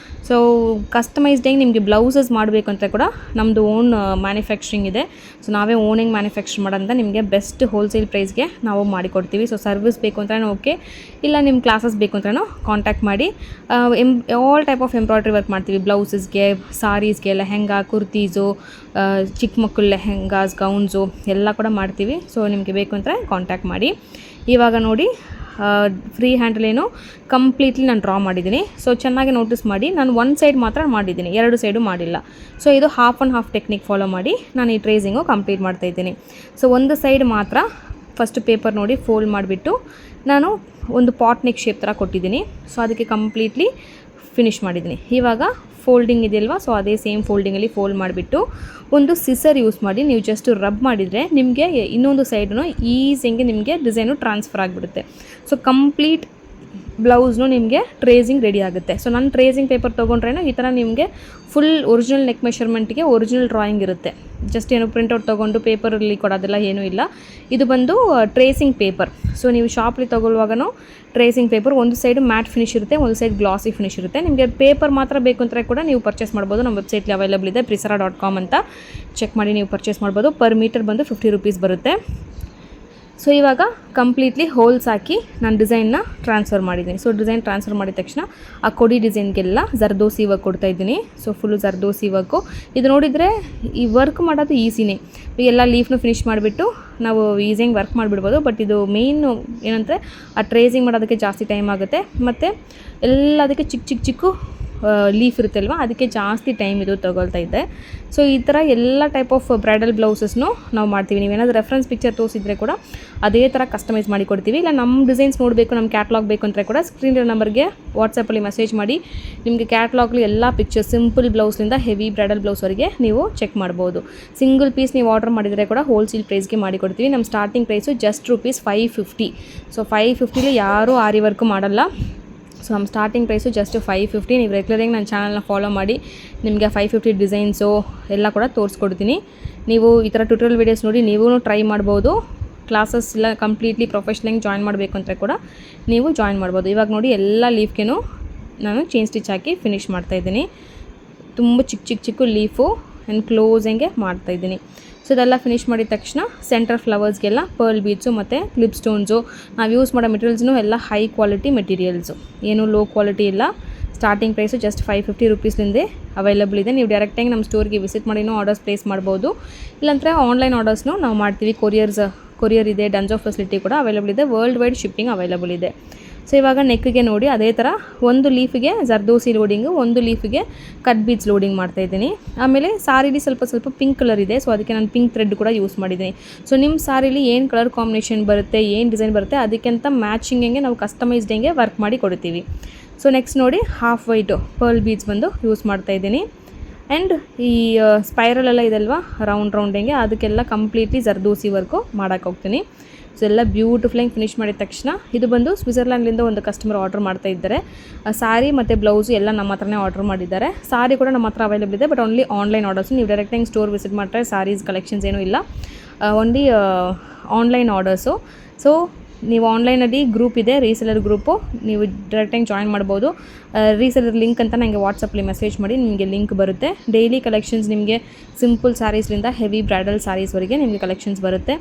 ಸೊ ಕಸ್ಟಮೈಸ್ಡಾಗಿ ನಿಮಗೆ ಬ್ಲೌಸಸ್ ಮಾಡಬೇಕು ಅಂತ ಕೂಡ ನಮ್ಮದು ಓನ್ ಮ್ಯಾನುಫ್ಯಾಕ್ಚರಿಂಗ್ ಇದೆ. ಸೊ ನಾವೇ ಓನಿಂಗ್ ಮ್ಯಾನುಫ್ಯಾಕ್ಚರ್ ಮಾಡೋಂಥ ನಿಮಗೆ ಬೆಸ್ಟ್ ಹೋಲ್ಸೇಲ್ ಪ್ರೈಸ್ಗೆ ನಾವು ಮಾಡಿಕೊಡ್ತೀವಿ. ಸೊ ಸರ್ವಿಸ್ ಬೇಕು ಅಂದ್ರೂ ಓಕೆ, ಇಲ್ಲ ನಿಮ್ಮ ಕ್ಲಾಸಸ್ ಬೇಕು ಅಂದ್ರೂ ಕಾಂಟ್ಯಾಕ್ಟ್ ಮಾಡಿ. All type of embroidery work ಮಾಡ್ತೀವಿ. ಬ್ಲೌಸಸ್ಗೆ, ಸಾರೀಸ್ಗೆ, ಲೆಹೆಂಗಾ, ಕುರ್ತೀಸು, ಚಿಕ್ಕ ಮಕ್ಕಳು ಲೆಹೆಂಗಾಸ್, ಗೌನ್ಸು ಎಲ್ಲ ಕೂಡ ಮಾಡ್ತೀವಿ. ಸೊ ನಿಮಗೆ ಬೇಕು ಅಂದರೆ ಕಾಂಟ್ಯಾಕ್ಟ್ ಮಾಡಿ. ಇವಾಗ ನೋಡಿ ಫ್ರೀ ಹ್ಯಾಂಡಲ್ಲೇನು ಕಂಪ್ಲೀಟ್ಲಿ ನಾನು ಡ್ರಾ ಮಾಡಿದ್ದೀನಿ. ಸೊ ಚೆನ್ನಾಗಿ ನೋಟಿಸ್ ಮಾಡಿ, ನಾನು 1 ಸೈಡ್ ಮಾತ್ರ ಮಾಡಿದ್ದೀನಿ, 2 ಸೈಡು ಮಾಡಿಲ್ಲ. ಸೊ ಇದು half and half technique follow ಮಾಡಿ ನಾನು ಈ ಟ್ರೇಸಿಂಗು ಕಂಪ್ಲೀಟ್ ಮಾಡ್ತಾಯಿದ್ದೀನಿ. ಸೊ ಒಂದು ಸೈಡ್ ಮಾತ್ರ ಫಸ್ಟ್ ಪೇಪರ್ ನೋಡಿ ಫೋಲ್ಡ್ ಮಾಡಿಬಿಟ್ಟು ನಾನು ಒಂದು ಪಾಟ್ ನೆಕ್ ಶೇಪ್ ಥರ ಕೊಟ್ಟಿದ್ದೀನಿ. ಸೊ ಅದಕ್ಕೆ ಕಂಪ್ಲೀಟ್ಲಿ ಫಿನಿಷ್ ಮಾಡಿದ್ದೀನಿ. ಇವಾಗ ಫೋಲ್ಡಿಂಗ್ ಇದೆಯಲ್ವಾ, ಸೊ ಅದೇ ಸೇಮ್ ಫೋಲ್ಡಿಂಗಲ್ಲಿ ಫೋಲ್ಡ್ ಮಾಡಿಬಿಟ್ಟು ಒಂದು ಸಿಸರ್ ಯೂಸ್ ಮಾಡಿ ನೀವು ಜಸ್ಟ್ ರಬ್ ಮಾಡಿದರೆ ನಿಮಗೆ ಇನ್ನೊಂದು ಸೈಡ್ನು ಈಸಿಯಾಗಿ ನಿಮಗೆ ಡಿಸೈನು ಟ್ರಾನ್ಸ್ಫರ್ ಆಗಿಬಿಡುತ್ತೆ. ಸೊ ಕಂಪ್ಲೀಟ್ ಬ್ಲೌಸ್ನು ನಿಮಗೆ ಟ್ರೇಸಿಂಗ್ ರೆಡಿ ಆಗುತ್ತೆ. ಸೊ ನಾನು ಟ್ರೇಸಿಂಗ್ ಪೇಪರ್ ತೊಗೊಂಡ್ರೇನೋ ಈ ಥರ ನಿಮಗೆ ಫುಲ್ ಒರಿಜಿನಲ್ ನೆಕ್ ಮೆಷರ್ಮೆಂಟ್ಗೆ ಒರಿಜಿನಲ್ ಡ್ರಾಯಿಂಗ್ ಇರುತ್ತೆ. ಜಸ್ಟ್ ಏನು ಪ್ರಿಂಟೌಟ್ ತೊಗೊಂಡು ಪೇಪರಲ್ಲಿ ಕೊಡೋದೆಲ್ಲ ಏನೂ ಇಲ್ಲ. ಇದು ಬಂದು ಟ್ರೇಸಿಂಗ್ ಪೇಪರ್. ಸೊ ನೀವು ಶಾಪಲ್ಲಿ ತೊಗೊಳ್ಳುವಾಗನೂ ಟ್ರೇಸಿಂಗ್ ಪೇಪರ್ ಒಂದು ಸೈಡ್ ಮ್ಯಾಟ್ ಫಿನಿಶ್ ಇರುತ್ತೆ, ಒಂದು ಸೈಡ್ ಗ್ಲಾಸಿ ಫಿನಿಶ್ ಇರುತ್ತೆ. ನಿಮಗೆ ಪೇಪರ್ ಮಾತ್ರ ಬೇಕು ಅಂದರೆ ಕೂಡ ನೀವು ಪರ್ಚೇಸ್ ಮಾಡ್ಬೋದು. ನಮ್ಮ ವೆಬ್ಸೈಟ್ಲಿ ಅವೈಲಬಲ್ ಇದೆ, prisara.com ಅಂತ ಚೆಕ್ ಮಾಡಿ ನೀವು ಪರ್ಚೇಸ್ ಮಾಡ್ಬೋದು. ಪರ್ ಮೀಟರ್ ಬಂದು 50 ರೂಪೀಸ್ ಬರುತ್ತೆ. ಸೊ ಇವಾಗ ಕಂಪ್ಲೀಟ್ಲಿ ಹೋಲ್ಸ್ ಹಾಕಿ ನಾನು ಡಿಸೈನ್ನ ಟ್ರಾನ್ಸ್ಫರ್ ಮಾಡಿದ್ದೀನಿ. ಸೊ ಡಿಸೈನ್ ಟ್ರಾನ್ಸ್ಫರ್ ಮಾಡಿದ ತಕ್ಷಣ ಆ ಕೊಡಿ ಡಿಸೈನ್ಗೆಲ್ಲ ಜರ್ದೋಸಿ ವರ್ಕ್ ಕೊಡ್ತಾಯಿದ್ದೀನಿ. So full zardozi work. ಇದು ನೋಡಿದರೆ ಈ ವರ್ಕ್ ಮಾಡೋದು ಈಸಿನೇ. ಎಲ್ಲ ಲೀಫ್ನು ಫಿನಿಷ್ ಮಾಡಿಬಿಟ್ಟು ನಾವು ಈಸಿಯಾಗಿ ವರ್ಕ್ ಮಾಡಿಬಿಡ್ಬೋದು. ಬಟ್ ಇದು ಮೇಯ್ನು ಏನಂದರೆ ಆ ಟ್ರೇಸಿಂಗ್ ಮಾಡೋದಕ್ಕೆ ಜಾಸ್ತಿ ಟೈಮ್ ಆಗುತ್ತೆ, ಮತ್ತು ಎಲ್ಲದಕ್ಕೆ ಚಿಕ್ಕ ಲೀಫ್ ಇರುತ್ತೆ ಅಲ್ವಾ, ಅದಕ್ಕೆ ಜಾಸ್ತಿ ಟೈಮ್ ಇದು ತೊಗೊಳ್ತಾ ಇದೆ. ಸೊ ಈ ಥರ ಎಲ್ಲ ಟೈಪ್ ಆಫ್ ಬ್ರೈಡಲ್ ಬ್ಲೌಸಸ್ನು ನಾವು ಮಾಡ್ತೀವಿ. ನೀವೇನಾದರೂ ರೆಫರೆನ್ಸ್ ಪಿಕ್ಚರ್ ತೋರಿಸಿದ್ರೆ ಕೂಡ ಅದೇ ಥರ ಕಸ್ಟಮೈಸ್ ಮಾಡಿ ಕೊಡ್ತೀವಿ. ಇಲ್ಲ ನಮ್ಮ ಡಿಸೈನ್ಸ್ ನೋಡಬೇಕು, ನಮ್ಮ ಕ್ಯಾಟ್ಲಾಗ್ ಬೇಕು ಅಂದರೆ ಕೂಡ ಸ್ಕ್ರೀನ್ ನಂಬರ್ಗೆ ವಾಟ್ಸಪ್ಪಲ್ಲಿ ಮೆಸೇಜ್ ಮಾಡಿ ನಿಮಗೆ ಕ್ಯಾಟ್ಲಾಗ್ಲಿ ಎಲ್ಲ ಪಿಕ್ಚರ್ಸ್ ಸಿಂಪಲ್ ಬ್ಲೌಸ್ನಿಂದ ಹೆವಿ ಬ್ರೈಡಲ್ ಬ್ಲೌಸ್ವರೆಗೆ ನೀವು ಚೆಕ್ ಮಾಡ್ಬೋದು. ಸಿಂಗಲ್ ಪೀಸ್ ನೀವು ಆರ್ಡರ್ ಮಾಡಿದರೆ ಕೂಡ ಹೋಲ್ಸೇಲ್ ಪ್ರೈಸ್ಗೆ ಮಾಡಿಕೊಡ್ತೀವಿ. ನಮ್ಮ starting price just rupees 550. So 550ಲಿ ಯಾರೂ ಆರಿ ವರ್ಕು ಮಾಡಲ್ಲ. ಸೊ ನಮ್ಮ ಸ್ಟಾರ್ಟಿಂಗ್ ಪ್ರೈಸು ಜಸ್ಟ್ 550. ನೀವು ರೆಗ್ಯುಲರಾಗಿ ನನ್ನ ಚಾನಲ್ನ ಫಾಲೋ ಮಾಡಿ ನಿಮಗೆ 550 ಡಿಸೈನ್ಸು ಎಲ್ಲ ಕೂಡ ತೋರಿಸ್ಕೊಡ್ತೀನಿ. ನೀವು ಈ ಥರ ಟ್ಯೂಟೋರಿಯಲ್ ವೀಡಿಯೋಸ್ ನೋಡಿ ನೀವು ಟ್ರೈ ಮಾಡ್ಬೋದು. ಕ್ಲಾಸಸ್ ಎಲ್ಲ ಕಂಪ್ಲೀಟ್ಲಿ ಪ್ರೊಫೆಷ್ನಲಾಗಿ ಜಾಯಿನ್ ಮಾಡಬೇಕು ಅಂತ ಕೂಡ ನೀವು ಜಾಯಿನ್ ಮಾಡ್ಬೋದು. ಇವಾಗ ನೋಡಿ ಎಲ್ಲ ಲೀಫ್ಗೆನೂ ನಾನು ಚೈನ್ ಸ್ಟಿಚ್ ಹಾಕಿ ಫಿನಿಷ್ ಮಾಡ್ತಾಯಿದ್ದೀನಿ. ತುಂಬ ಚಿಕ್ಕ ಲೀಫು ಆ್ಯಂಡ್ ಕ್ಲೋಸಿಂಗೆ ಮಾಡ್ತಾಯಿದ್ದೀನಿ. ಸೊ ಇದೆಲ್ಲ ಫಿನಿಷ್ ಮಾಡಿದ ತಕ್ಷಣ ಸೆಂಟರ್ ಫ್ಲವರ್ಸ್ಗೆಲ್ಲ ಪರ್ಲ್ ಬೀಡ್ಸು ಮತ್ತು ಕ್ಲಿಪ್ ಸ್ಟೋನ್ಸು ನಾವು ಯೂಸ್ ಮಾಡೋ ಮೆಟೀರಿಯಲ್ಸ್ನು ಎಲ್ಲ ಹೈ ಕ್ವಾಲಿಟಿ ಮೆಟೀರಿಯಲ್ಸು, ಏನೂ ಲೋ ಕ್ವಾಲಿಟಿ ಇಲ್ಲ. ಸ್ಟಾರ್ಟಿಂಗ್ ಪ್ರೈಸು ಜಸ್ಟ್ 550 ರೂಪೀಸ್ಲಿಂದೇ ಅವೈಲಬಲ್ ಇದೆ. ನೀವು ಡೈರೆಕ್ಟಾಗಿ ನಮ್ಮ ಸ್ಟೋರ್ಗೆ ವಿಸಿಟ್ ಮಾಡಿನೂ ಆರ್ಡರ್ಸ್ ಪ್ಲೇಸ್ ಮಾಡ್ಬೋದು. ಇಲ್ಲಾಂದರೆ ಆನ್ಲೈನ್ ಆರ್ಡರ್ಸ್ನು ನಾವು ಮಾಡ್ತೀವಿ. ಕೊರಿಯರ್ ಇದೆ, ಡಂಜೋ ಫೆಸಿಲಿಟಿ ಕೂಡ ಅವೈಲಬಲ್ ಇದೆ. ವರ್ಲ್ಡ್ ವೈಡ್ ಶಿಪ್ಪಿಂಗ್ ಅವೈಲಬಲ್ ಇದೆ. ಸೊ ಇವಾಗ ನೆಕ್ಗೆ ನೋಡಿ ಅದೇ ಥರ ಒಂದು ಲೀಫಿಗೆ ಜರ್ದೋಸಿ ಲೋಡಿಂಗು, ಒಂದು ಲೀಫಿಗೆ ಕಟ್ ಬೀಡ್ಸ್ ಲೋಡಿಂಗ್ ಮಾಡ್ತಾಯಿದ್ದೀನಿ. ಆಮೇಲೆ ಸಾರೀಲಿ ಸ್ವಲ್ಪ ಪಿಂಕ್ ಕಲರ್ ಇದೆ, ಸೊ ಅದಕ್ಕೆ ನಾನು ಪಿಂಕ್ ಥ್ರೆಡ್ ಕೂಡ ಯೂಸ್ ಮಾಡಿದ್ದೀನಿ. ಸೊ ನಿಮ್ಮ ಸಾರೀಲಿ ಏನು ಕಲರ್ ಕಾಂಬಿನೇಷನ್ ಬರುತ್ತೆ, ಏನು ಡಿಸೈನ್ ಬರುತ್ತೆ ಅದಕ್ಕಿಂತ ಮ್ಯಾಚಿಂಗಿಗೆ ನಾವು ಕಸ್ಟಮೈಸ್ಡಿಂಗೆ ವರ್ಕ್ ಮಾಡಿ ಕೊಡ್ತೀವಿ. ಸೊ ನೆಕ್ಸ್ಟ್ ನೋಡಿ ಹಾಫ್ ವೈಟು ಪರ್ಲ್ ಬೀಡ್ಸ್ ಬಂದು ಯೂಸ್ ಮಾಡ್ತಾಯಿದ್ದೀನಿ. ಆ್ಯಂಡ್ ಈ ಸ್ಪೈರಲೆಲ್ಲ ಇದಲ್ವಾ ರೌಂಡಿಂಗೆ ಅದಕ್ಕೆಲ್ಲ ಕಂಪ್ಲೀಟ್ಲಿ ಜರ್ದೋಸಿ ವರ್ಕು ಮಾಡೋಕ್ಕೆ ಹೋಗ್ತೀನಿ. ಸೊ ಎಲ್ಲ ಬ್ಯೂಟಿಫುಲ್ಲಾಗಿ ಫಿನಿಷ್ ಮಾಡಿದ ತಕ್ಷಣ ಇದು ಬಂದು ಸ್ವಿಟ್ಜರ್ಲ್ಯಾಂಡ್ಲಿಂದ ಒಂದು ಕಸ್ಟಮರ್ ಆರ್ಡರ್ ಮಾಡ್ತಾ ಇದ್ದಾರೆ. ಸಾರಿ ಮತ್ತು ಬ್ಲೌಸು ಎಲ್ಲ ನಮ್ಮ ಹತ್ರನೇ ಆರ್ಡರ್ ಮಾಡಿದ್ದಾರೆ. ಸಾರಿ ಕೂಡ ನಮ್ಮ ಹತ್ರ ಅವೈಲೇಬಲ್ ಇದೆ, ಬಟ್ ಓನ್ಲಿ ಆನ್ಲೈನ್ ಆರ್ಡರ್ಸು. ನೀವು ಡೈರೆಕ್ಟಾಗಿ ಸ್ಟೋರ್ ವಿಸಿಟ್ ಮಾಡಿದ್ರೆ ಸಾರೀಸ್ ಕಲೆಕ್ಷನ್ಸ್ ಏನೂ ಇಲ್ಲ, ಓನ್ಲಿ ಆನ್ಲೈನ್ ಆರ್ಡರ್ಸು. ಸೊ ನೀವು ಆನ್ಲೈನಲ್ಲಿ ಗ್ರೂಪ್ ಇದೆ, ರೀಸೆಲರ್ ಗ್ರೂಪು, ನೀವು ಡೈರೆಕ್ಟಾಗಿ ಜಾಯಿನ್ ಮಾಡ್ಬೋದು. ರೀಸೆಲರ್ ಲಿಂಕ್ ಅಂತ ನನಗೆ ವಾಟ್ಸಪ್ಪಲ್ಲಿ ಮೆಸೇಜ್ ಮಾಡಿ, ನಿಮಗೆ ಲಿಂಕ್ ಬರುತ್ತೆ. ಡೈಲಿ ಕಲೆಕ್ಷನ್ಸ್ ನಿಮಗೆ ಸಿಂಪಲ್ ಸ್ಯಾರೀಸ್ರಿಂದ ಹೆವಿ ಬ್ರೈಡಲ್ ಸ್ಯಾರೀಸ್ವರೆಗೆ ನಿಮಗೆ ಕಲೆಕ್ಷನ್ಸ್ ಬರುತ್ತೆ.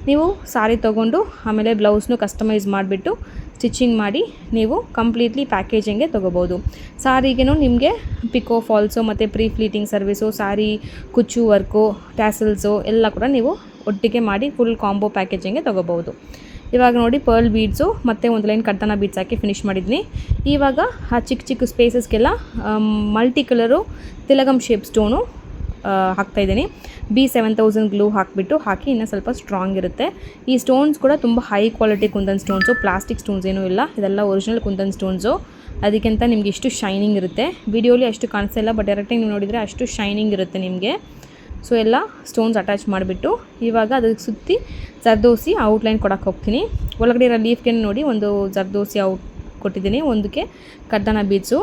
ನೀವು ಸಾರಿ ತೊಗೊಂಡು ಆಮೇಲೆ ಬ್ಲೌಸ್ನು ಕಸ್ಟಮೈಸ್ ಮಾಡಿಬಿಟ್ಟು ಸ್ಟಿಚಿಂಗ್ ಮಾಡಿ ನೀವು ಕಂಪ್ಲೀಟ್ಲಿ ಪ್ಯಾಕೇಜಿಂಗ್ಗೆ ತೊಗೋಬೋದು. ಸಾರಿಗೇನು ನಿಮಗೆ ಪಿಕೋ ಫಾಲ್ಸು ಮತ್ತು ಪ್ರೀ ಫ್ಲೀಟಿಂಗ್ ಸರ್ವಿಸು, ಸಾರಿ ಕುಚ್ಚು ವರ್ಕು, ಟ್ಯಾಸಲ್ಸು ಎಲ್ಲ ಕೂಡ ನೀವು ಒಟ್ಟಿಗೆ ಮಾಡಿ ಫುಲ್ ಕಾಂಬೋ ಪ್ಯಾಕೇಜಿಂಗ್ಗೆ ತೊಗೋಬೋದು. ಇವಾಗ ನೋಡಿ ಪರ್ಲ್ ಬೀಡ್ಸು ಮತ್ತು ಒಂದು ಲೈನ್ ಕಡ್ಡನ ಬೀಡ್ಸ್ ಹಾಕಿ ಫಿನಿಷ್ ಮಾಡಿದ್ದೀನಿ. ಇವಾಗ ಆ ಚಿಕ್ಕ ಚಿಕ್ಕ ಸ್ಪೇಸಸ್ಗೆಲ್ಲ ಮಲ್ಟಿ ಕಲರು ತಿಲಗಮ್ ಶೇಪ್ ಸ್ಟೋನು ಹಾಕ್ತಾಯಿದ್ದೀನಿ. B7000 ಗ್ಲೂ ಹಾಕಿ ಇನ್ನೂ ಸ್ವಲ್ಪ ಸ್ಟ್ರಾಂಗ್ ಇರುತ್ತೆ. ಈ ಸ್ಟೋನ್ಸ್ ಕೂಡ ತುಂಬ high quality kundan stones, plastic stones ಏನೂ ಇಲ್ಲ, ಇದೆಲ್ಲ ಒರಿಜಿನಲ್ ಕುಂದನ್ ಸ್ಟೋನ್ಸು. ಅದಕ್ಕಿಂತ ನಿಮಗೆ ಇಷ್ಟು ಶೈನಿಂಗ್ ಇರುತ್ತೆ. ವಿಡಿಯೋಲಿ ಅಷ್ಟು ಕಾಣಿಸ್ತಾ ಇಲ್ಲ, ಬಟ್ ಡೈರೆಕ್ಟಾಗಿ ನೀವು ನೋಡಿದರೆ ಅಷ್ಟು ಶೈನಿಂಗ್ ಇರುತ್ತೆ ನಿಮಗೆ. ಸೊ ಎಲ್ಲ ಸ್ಟೋನ್ಸ್ ಅಟ್ಯಾಚ್ ಮಾಡಿಬಿಟ್ಟು ಇವಾಗ ಅದಕ್ಕೆ ಸುತ್ತಿ ಜರ್ದೋಸಿ ಔಟ್ಲೈನ್ ಕೊಡೋಕ್ಕೆ ಹೋಗ್ತೀನಿ. ಒಳಗಡೆ ಇರೋ ಲೀಫ್ಗೆ ನೋಡಿ ಒಂದು ಜರ್ದೋಸಿ ಔಟ್ ಕೊಟ್ಟಿದ್ದೀನಿ, ಒಂದಕ್ಕೆ ಕಡ್ಡನ ಬೀಡ್ಸು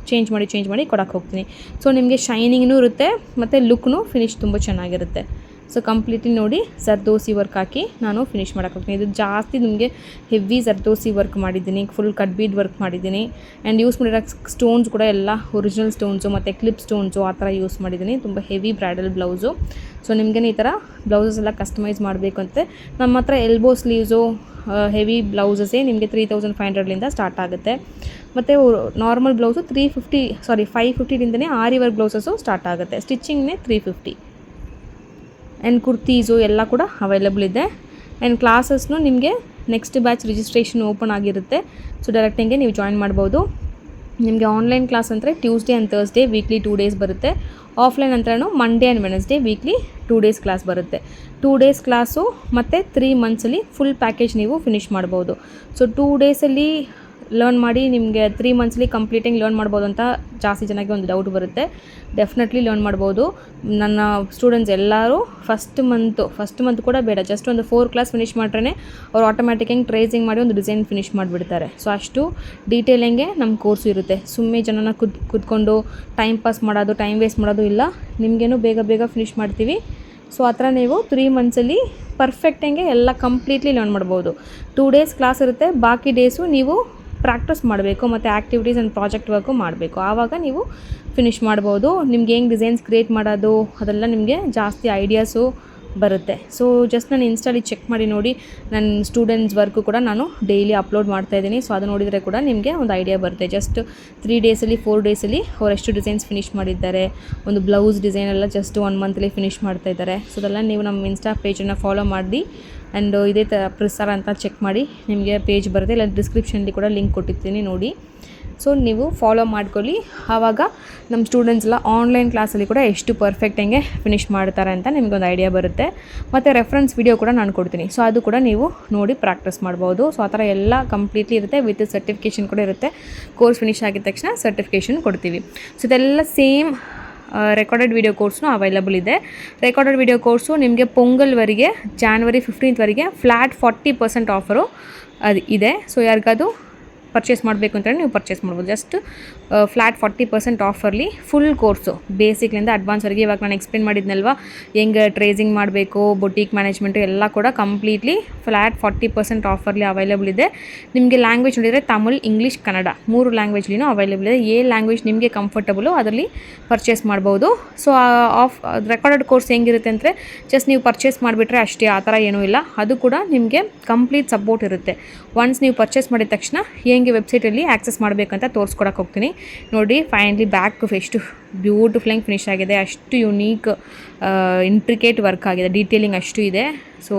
ಚೇಂಜ್ ಮಾಡಿ ಕೊಡೋಕ್ಕೆ ಹೋಗ್ತೀನಿ. ಸೊ ನಿಮಗೆ ಶೈನಿಂಗ್ನೂ ಇರುತ್ತೆ ಮತ್ತು ಲುಕ್ನು ಫಿನಿಶ್ ತುಂಬ ಚೆನ್ನಾಗಿರುತ್ತೆ. ಸೊ ಕಂಪ್ಲೀಟ್ಲಿ ನೋಡಿ ಜರ್ದೋಸಿ ವರ್ಕ್ ಹಾಕಿ ನಾನು ಫಿನಿಷ್ ಮಾಡೋಕ್ಕೆ ಹೋಗ್ತೀನಿ. ಇದು ಜಾಸ್ತಿ ನಿಮಗೆ ಹೆವಿ ಜರ್ದೋಸಿ ವರ್ಕ್ ಮಾಡಿದ್ದೀನಿ, ಫುಲ್ ಕಟ್ ಬೀಡ್ ವರ್ಕ್ ಮಾಡಿದ್ದೀನಿ. ಆ್ಯಂಡ್ ಯೂಸ್ ಮಾಡಿರೋ ಸ್ಟೋನ್ಸ್ ಕೂಡ ಎಲ್ಲ ಒರಿಜಿನಲ್ ಸ್ಟೋನ್ಸು ಮತ್ತು ಕ್ಲಿಪ್ ಸ್ಟೋನ್ಸು ಆ ಥರ ಯೂಸ್ ಮಾಡಿದ್ದೀನಿ. ತುಂಬ ಹೆವಿ ಬ್ರೈಡಲ್ ಬ್ಲೌಸು. ಸೊ ನಿಮಗೆ ಈ ಥರ ಬ್ಲೌಸಸ್ ಎಲ್ಲ ಕಸ್ಟಮೈಸ್ ಮಾಡಬೇಕು ಅಂತ ನಮ್ಮ ಹತ್ರ ಎಲ್ಬೋ ಸ್ಲೀವ್ಸು ಹೆವಿ ಬ್ಲೌಸಸ್ಸೇ ನಿಮಗೆ 3500ಲಿಂದ ಸ್ಟಾರ್ಟ್ ಆಗುತ್ತೆ. ಮತ್ತು ನಾರ್ಮಲ್ ಬ್ಲೌಸು 550ಲಿಂದನೇ ಆರಿ ವರ್ಕ್ ಬ್ಲೌಸಸ್ಸು ಸ್ಟಾರ್ಟ್ ಆಗುತ್ತೆ. ಸ್ಟಿಚಿಂಗ್ನೇ 350. ಆ್ಯಂಡ್ ಕುರ್ತೀಸು ಎಲ್ಲ ಕೂಡ ಅವೈಲಬಲ್ ಇದೆ. ಆ್ಯಂಡ್ ಕ್ಲಾಸಸ್ನು ನಿಮಗೆ ನೆಕ್ಸ್ಟ್ ಬ್ಯಾಚ್ ರಿಜಿಸ್ಟ್ರೇಷನ್ ಓಪನ್ ಆಗಿರುತ್ತೆ. ಸೊ ಡೈರೆಕ್ಟಿಂಗೆ ನೀವು ಜಾಯಿನ್ ಮಾಡ್ಬೋದು. ನಿಮಗೆ ಆನ್ಲೈನ್ ಕ್ಲಾಸ್ ಅಂದರೆ Tuesday and Thursday weekly 2 days ಬರುತ್ತೆ. ಆಫ್ಲೈನ್ ಅಂದ್ರೂ Monday and Wednesday weekly 2 days class ಬರುತ್ತೆ. 2 ಡೇಸ್ ಕ್ಲಾಸು ಮತ್ತು 3 ಮಂತ್ಸಲ್ಲಿ ಫುಲ್ ಪ್ಯಾಕೇಜ್ ನೀವು ಫಿನಿಷ್ ಮಾಡ್ಬೋದು. ಸೊ 2 ಡೇಸಲ್ಲಿ ಲರ್ನ್ ಮಾಡಿ ನಿಮಗೆ 3 ಮಂತ್ಸ್ಲಿ ಕಂಪ್ಲೀಟಿಂಗ್ ಲರ್ನ್ ಮಾಡ್ಬೋದು ಅಂತ ಜಾಸ್ತಿ ಜನಕ್ಕೆ ಒಂದು ಡೌಟ್ ಬರುತ್ತೆ. ಡೆಫಿನೆಟ್ಲಿ ಲರ್ನ್ ಮಾಡ್ಬೋದು. ನನ್ನ ಸ್ಟೂಡೆಂಟ್ಸ್ ಎಲ್ಲರೂ ಫಸ್ಟ್ ಮಂತ್ ಕೂಡ ಬೇಡ, ಜಸ್ಟ್ ಒಂದು 4 ಕ್ಲಾಸ್ ಫಿನಿಷ್ ಮಾಡ್ರೇ ಅವ್ರು ಆಟೋಮ್ಯಾಟಿಕಾಗಿ ಟ್ರೇಸಿಂಗ್ ಮಾಡಿ ಒಂದು ಡಿಸೈನ್ ಫಿನಿಷ್ ಮಾಡಿಬಿಡ್ತಾರೆ. ಸೊ ಅಷ್ಟು ಡೀಟೇಲಿಂಗೆ ನಮ್ಮ ಕೋರ್ಸು ಇರುತ್ತೆ. ಸುಮ್ಮನೆ ಜನನ ಕೂತ್ಕೊಂಡು ಟೈಮ್ ಪಾಸ್ ಮಾಡೋದು, ಟೈಮ್ ವೇಸ್ಟ್ ಮಾಡೋದು ಇಲ್ಲ. ನಿಮಗೇನು ಬೇಗ ಫಿನಿಷ್ ಮಾಡ್ತೀವಿ. ಸೊ ಆ ಥರ ನೀವು 3 ಮಂತ್ಸಲ್ಲಿ ಪರ್ಫೆಕ್ಟಾಗೆ ಎಲ್ಲ ಕಂಪ್ಲೀಟ್ಲಿ ಲರ್ನ್ ಮಾಡ್ಬೋದು. 2 ಡೇಸ್ ಕ್ಲಾಸ್ ಇರುತ್ತೆ, ಬಾಕಿ ಡೇಸು ನೀವು ಪ್ರಾಕ್ಟೀಸ್ ಮಾಡಬೇಕು ಮತ್ತು ಆ್ಯಕ್ಟಿವಿಟೀಸ್ ಆ್ಯಂಡ್ ಪ್ರಾಜೆಕ್ಟ್ ವರ್ಕು ಮಾಡಬೇಕು. ಆವಾಗ ನೀವು ಫಿನಿಷ್ ಮಾಡ್ಬೋದು. ನಿಮ್ಗೆ ಹೆಂಗೆ ಡಿಸೈನ್ಸ್ ಕ್ರಿಯೇಟ್ ಮಾಡೋದು ಅದೆಲ್ಲ ನಿಮಗೆ ಜಾಸ್ತಿ ಐಡಿಯಾಸು ಬರುತ್ತೆ. ಸೊ ಜಸ್ಟ್ ನಾನು ಇನ್ಸ್ಟಾಲಿ ಚೆಕ್ ಮಾಡಿ ನೋಡಿ, ನನ್ನ ಸ್ಟೂಡೆಂಟ್ಸ್ ವರ್ಕು ಕೂಡ ನಾನು ಡೈಲಿ ಅಪ್ಲೋಡ್ ಮಾಡ್ತಾಯಿದ್ದೀನಿ. ಸೊ ಅದು ನೋಡಿದರೆ ಕೂಡ ನಿಮಗೆ ಒಂದು ಐಡಿಯಾ ಬರುತ್ತೆ. ಜಸ್ಟ್ 3 ಡೇಸಲ್ಲಿ 4 ಡೇಸಲ್ಲಿ ಅವ್ರು ಎಷ್ಟು ಡಿಸೈನ್ಸ್ ಫಿನಿಷ್ ಮಾಡಿದ್ದಾರೆ, ಒಂದು ಬ್ಲೌಸ್ ಡಿಸೈನ್ ಎಲ್ಲ ಜಸ್ಟ್ 1 ಮಂತಲ್ಲಿ ಫಿನಿಷ್ ಮಾಡ್ತಾಯಿದ್ದಾರೆ. ಸೊ ಅದೆಲ್ಲ ನೀವು ನಮ್ಮ ಇನ್ಸ್ಟಾ ಪೇಜನ್ನು ಫಾಲೋ ಮಾಡಿ ಆ್ಯಂಡ್ ಇದೇ ಪ್ರಿಸಾರ ಅಂತ ಚೆಕ್ ಮಾಡಿ ನಿಮಗೆ ಪೇಜ್ ಬರುತ್ತೆ. ಇಲ್ಲ ಡಿಸ್ಕ್ರಿಪ್ಷನಲ್ಲಿ ಕೂಡ ಲಿಂಕ್ ಕೊಟ್ಟಿರ್ತೀನಿ ನೋಡಿ. ಸೊ ನೀವು ಫಾಲೋ ಮಾಡ್ಕೊಳ್ಳಿ. ಆವಾಗ ನಮ್ಮ ಸ್ಟೂಡೆಂಟ್ಸ್ ಎಲ್ಲ ಆನ್ಲೈನ್ ಕ್ಲಾಸಲ್ಲಿ ಕೂಡ ಎಷ್ಟು ಪರ್ಫೆಕ್ಟಾಗೆ ಫಿನಿಷ್ ಮಾಡ್ತಾರೆ ಅಂತ ನಿಮಗೊಂದು ಐಡಿಯಾ ಬರುತ್ತೆ. ಮತ್ತು ರೆಫರೆನ್ಸ್ ವಿಡಿಯೋ ಕೂಡ ನಾನು ಕೊಡ್ತೀನಿ. ಸೊ ಅದು ಕೂಡ ನೀವು ನೋಡಿ ಪ್ರಾಕ್ಟೀಸ್ ಮಾಡ್ಬೋದು. ಸೊ ಆ ಥರ ಎಲ್ಲ ಕಂಪ್ಲೀಟ್ಲಿ ಇರುತ್ತೆ. ವಿತ್ ಸರ್ಟಿಫಿಕೇಷನ್ ಕೂಡ ಇರುತ್ತೆ. ಕೋರ್ಸ್ ಫಿನಿಷ್ ಆಗಿದ ತಕ್ಷಣ ಸರ್ಟಿಫಿಕೇಷನ್ ಕೊಡ್ತೀವಿ. ಸೊ ಇದೆಲ್ಲ ಸೇಮ್ ರೆಕಾರ್ಡೆಡ್ ವಿಡಿಯೋ ಕೋರ್ಸ್ನು ಅವೈಲಬಲ್ ಇದೆ. ರೆಕಾರ್ಡೆಡ್ ವಿಡಿಯೋ ಕೋರ್ಸು ನಿಮಗೆ ಪೊಂಗಲ್ವರೆಗೆ January 15th ಫ್ಲ್ಯಾಟ್ 40% ಆಫರು ಅದು ಇದೆ. ಸೊ ಯಾರಿಗದು ಪರ್ಚೇಸ್ ಮಾಡಬೇಕು ಅಂತೇಳಿ ನೀವು ಪರ್ಚೇಸ್ ಮಾಡ್ಬೋದು. ಜಸ್ಟ್ ಫ್ಲ್ಯಾಟ್ 40% ಆಫರ್ಲಿ ಫುಲ್ ಕೋರ್ಸು ಬೇಸಿಕ್ಲಿಂದ ಅಡ್ವಾನ್ಸ್ವರೆಗೆ. ಇವಾಗ ನಾನು ಎಕ್ಸ್ಪ್ಲೇನ್ ಮಾಡಿದ್ನಲ್ವ ಹೆಂಗೆ ಟ್ರೇಸಿಂಗ್ ಮಾಡಬೇಕು, ಬೊಟೀಕ್ ಮ್ಯಾನೇಜ್ಮೆಂಟು ಎಲ್ಲ ಕೂಡ ಕಂಪ್ಲೀಟ್ಲಿ ಫ್ಲ್ಯಾಟ್ 40% ಆಫರ್ಲಿ ಅವೈಲೇಬಲ್ ಇದೆ. ನಿಮಗೆ ಲ್ಯಾಂಗ್ವೇಜ್ ನೋಡಿದರೆ ತಮಿಳ್, ಇಂಗ್ಲೀಷ್, ಕನ್ನಡ 3 ಲ್ಯಾಂಗ್ವೇಜ್ಲಿನೂ ಅವೈಲೇಬಲ್ ಇದೆ. ಲ್ಯಾಂಗ್ವೇಜ್ ನಿಮಗೆ ಕಂಫರ್ಟಬಲು ಅದರಲ್ಲಿ ಪರ್ಚೇಸ್ ಮಾಡ್ಬೋದು. ಸೊ ರೆಕಾರ್ಡೆಡ್ ಕೋರ್ಸ್ ಹೆಂಗಿರುತ್ತೆ ಅಂದರೆ ಜಸ್ಟ್ ನೀವು ಪರ್ಚೇಸ್ ಮಾಡಿಬಿಟ್ರೆ ಅಷ್ಟೇ, ಆ ಥರ ಏನೂ ಇಲ್ಲ. ಅದು ಕೂಡ ನಿಮಗೆ ಕಂಪ್ಲೀಟ್ ಸಪೋರ್ಟ್ ಇರುತ್ತೆ. ಒನ್ಸ್ ನೀವು ಪರ್ಚೇಸ್ ಮಾಡಿದ ತಕ್ಷಣ ಹೆಂಗೆ ವೆಬ್ಸೈಟಲ್ಲಿ ಆ್ಯಕ್ಸೆಸ್ ಮಾಡಬೇಕಂತ ತೋರಿಸ್ಕೊಡಕ್ಕೆ ಹೋಗ್ತೀನಿ ನೋಡಿ. ಫೈನಲಿ ಬ್ಯಾಕ್ ಎಷ್ಟು ಬ್ಯೂಟಿಫುಲ್ಲಾಗಿ ಫಿನಿಶ್ ಆಗಿದೆ. ಅಷ್ಟು ಯುನೀಕ್ ಇಂಟ್ರಿಕೇಟ್ ವರ್ಕ್ ಆಗಿದೆ, ಡೀಟೇಲಿಂಗ್ ಅಷ್ಟು ಇದೆ. ಸೊ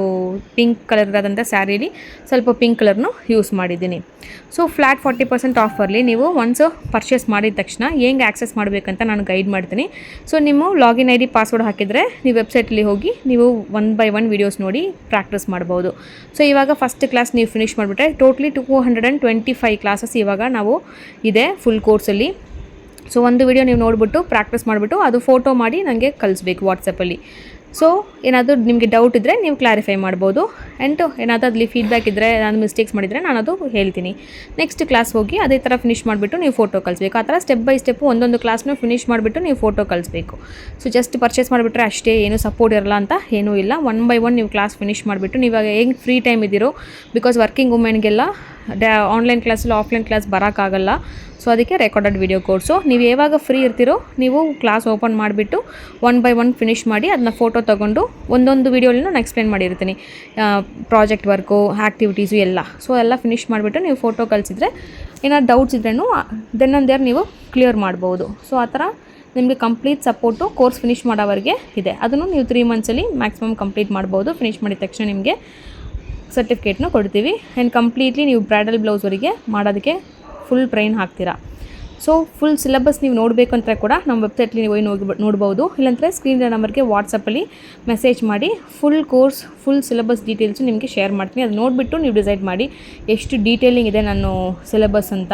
ಪಿಂಕ್ ಕಲರ್ ಇರೋದಂಥ ಸ್ಯಾರೀಲಿ ಸ್ವಲ್ಪ ಪಿಂಕ್ ಕಲರ್ನು ಯೂಸ್ ಮಾಡಿದ್ದೀನಿ. ಸೊ ಫ್ಲ್ಯಾಟ್ 40% ಆಫರ್ಲಿ ನೀವು ಒನ್ಸ್ ಪರ್ಚೇಸ್ ಮಾಡಿದ ತಕ್ಷಣ ಹೆಂಗೆ ಆ್ಯಕ್ಸೆಸ್ ಮಾಡಬೇಕಂತ ನಾನು ಗೈಡ್ ಮಾಡ್ತೀನಿ. ಸೊ ನಿಮ್ಮ ಲಾಗಿನ್ ID ಪಾಸ್ವರ್ಡ್ ಹಾಕಿದರೆ ನೀವು ವೆಬ್ಸೈಟಲ್ಲಿ ಹೋಗಿ ನೀವು 1 by 1 ವೀಡಿಯೋಸ್ ನೋಡಿ ಪ್ರಾಕ್ಟೀಸ್ ಮಾಡ್ಬೋದು. ಸೊ ಇವಾಗ ಫಸ್ಟ್ ಕ್ಲಾಸ್ ನೀವು ಫಿನಿಶ್ ಮಾಡಿಬಿಟ್ರೆ ಟೋಟ್ಲಿ 225 ಕ್ಲಾಸಸ್ ಇವಾಗ ನಾವು ಇದೆ ಫುಲ್ ಕೋರ್ಸಲ್ಲಿ. ಸೊ ಒಂದು ವಿಡಿಯೋ ನೀವು ನೋಡಿಬಿಟ್ಟು ಪ್ರಾಕ್ಟೀಸ್ ಮಾಡಿಬಿಟ್ಟು ಅದು ಫೋಟೋ ಮಾಡಿ ನನಗೆ ಕಳಿಸ್ಬೇಕು ವಾಟ್ಸಪ್ಪಲ್ಲಿ. ಸೊ ಏನಾದರೂ ನಿಮಗೆ ಡೌಟ್ ಇದ್ದರೆ ನೀವು ಕ್ಲಾರಿಫೈ ಮಾಡ್ಬೋದು. ಆ್ಯಂಡ್ ಏನಾದರೂ ಅಲ್ಲಿ ಫೀಡ್ಬ್ಯಾಕ್ ಇದ್ದರೆ ನಾನು ಮಿಸ್ಟೇಕ್ಸ್ ಮಾಡಿದರೆ ನಾನು ಅದು ಹೇಳ್ತೀನಿ. ನೆಕ್ಸ್ಟ್ ಕ್ಲಾಸ್ ಹೋಗಿ ಅದೇ ಥರ ಫಿನಿಶ್ ಮಾಡಿಬಿಟ್ಟು ನೀವು ಫೋಟೋ ಕಳಿಸ್ಬೇಕು. ಆ ಥರ ಸ್ಟೆಪ್ ಬೈ ಸ್ಟೆಪ್ಪು ಒಂದೊಂದು ಕ್ಲಾಸ್ನೂ ಫಿನಿಶ್ ಮಾಡಿಬಿಟ್ಟು ನೀವು ಫೋಟೋ ಕಳಿಸ್ಬೇಕು. ಸೊ ಜಸ್ಟ್ ಪರ್ಚೇಸ್ ಮಾಡಿಬಿಟ್ರೆ ಅಷ್ಟೇ, ಏನು ಸಪೋರ್ಟ್ ಇರಲ್ಲ ಅಂತ ಏನೂ ಇಲ್ಲ. 1 by 1 ನೀವು ಕ್ಲಾಸ್ ಫಿನಿಶ್ ಮಾಡಿಬಿಟ್ಟು ನೀವಾಗ ಹೆಂಗೆ ಫ್ರೀ ಟೈಮ್ ಇದ್ದೀರೋ, ಬಿಕಾಸ್ ವರ್ಕಿಂಗ್ ವುಮೆನ್ಗೆಲ್ಲ ಆನ್ಲೈನ್ ಕ್ಲಾಸಲ್ಲಿ ಆಫ್ಲೈನ್ ಕ್ಲಾಸ್ ಬರೋಕ್ಕಾಗಲ್ಲ. ಸೊ ಅದಕ್ಕೆ ರೆಕಾರ್ಡೆಡ್ ವಿಡಿಯೋ ಕೋರ್ಸು ನೀವು ಯಾವಾಗ ಫ್ರೀ ಇರ್ತೀರೋ ನೀವು ಕ್ಲಾಸ್ ಓಪನ್ ಮಾಡಿಬಿಟ್ಟು 1 by 1 ಫಿನಿಶ್ ಮಾಡಿ ಅದನ್ನ ಫೋಟೋ ತೊಗೊಂಡು ಒಂದೊಂದು ವೀಡಿಯೋಲಿ ನಾನು ಎಕ್ಸ್ಪ್ಲೇನ್ ಮಾಡಿರ್ತೀನಿ, ಪ್ರಾಜೆಕ್ಟ್ ವರ್ಕು, ಆ್ಯಕ್ಟಿವಿಟೀಸು ಎಲ್ಲ. ಸೊ ಎಲ್ಲ ಫಿನಿಶ್ ಮಾಡಿಬಿಟ್ಟು ನೀವು ಫೋಟೋ ಕಳಿಸಿದ್ರೆ ಏನಾದ್ರು ಡೌಟ್ಸ್ ಇದ್ರೂ ದೆನ್ ಆ್ಯಂಡ್ ದೇರ್ ನೀವು ಕ್ಲಿಯರ್ ಮಾಡ್ಬೋದು. ಸೊ ಆ ಥರ ನಿಮಗೆ ಕಂಪ್ಲೀಟ್ ಸಪೋರ್ಟು ಕೋರ್ಸ್ ಫಿನಿಶ್ ಮಾಡೋವರೆಗೆ ಇದೆ. ಅದನ್ನು ನೀವು 3 ಮಂತ್ಸಲ್ಲಿ ಮ್ಯಾಕ್ಸಿಮಮ್ ಕಂಪ್ಲೀಟ್ ಮಾಡ್ಬೋದು. ಫಿನಿಶ್ ಮಾಡಿದ ತಕ್ಷಣ ನಿಮಗೆ ಸರ್ಟಿಫಿಕೇಟ್ನ ಕೊಡ್ತೀವಿ. ಆ್ಯಂಡ್ ಕಂಪ್ಲೀಟ್ಲಿ ನೀವು ಬ್ರೈಡಲ್ ಬ್ಲೌಸ್ವರೆಗೆ ಮಾಡೋದಕ್ಕೆ ಫುಲ್ ಟ್ರೈನ್ ಹಾಕ್ತೀರಾ. ಸೊ ಫುಲ್ ಸಿಲೆಬಸ್ ನೀವು ನೋಡಬೇಕು ಅಂತ ಕೂಡ ನಮ್ಮ ವೆಬ್ಸೈಟ್ಲಿ ನೀವು ನೋಡ್ಬೋದು. ಇಲ್ಲಾಂದರೆ ಸ್ಕ್ರೀನ್ ನಂಬರ್ಗೆ ವಾಟ್ಸಪ್ಪಲ್ಲಿ ಮೆಸೇಜ್ ಮಾಡಿ full course full syllabus details ನಿಮಗೆ ಶೇರ್ ಮಾಡ್ತೀನಿ. ಅದು ನೋಡಿಬಿಟ್ಟು ನೀವು ಡಿಸೈಡ್ ಮಾಡಿ ಎಷ್ಟು ಡೀಟೇಲಿಂಗ್ ಇದೆ ನಾನು ಸಿಲೆಬಸ್ ಅಂತ.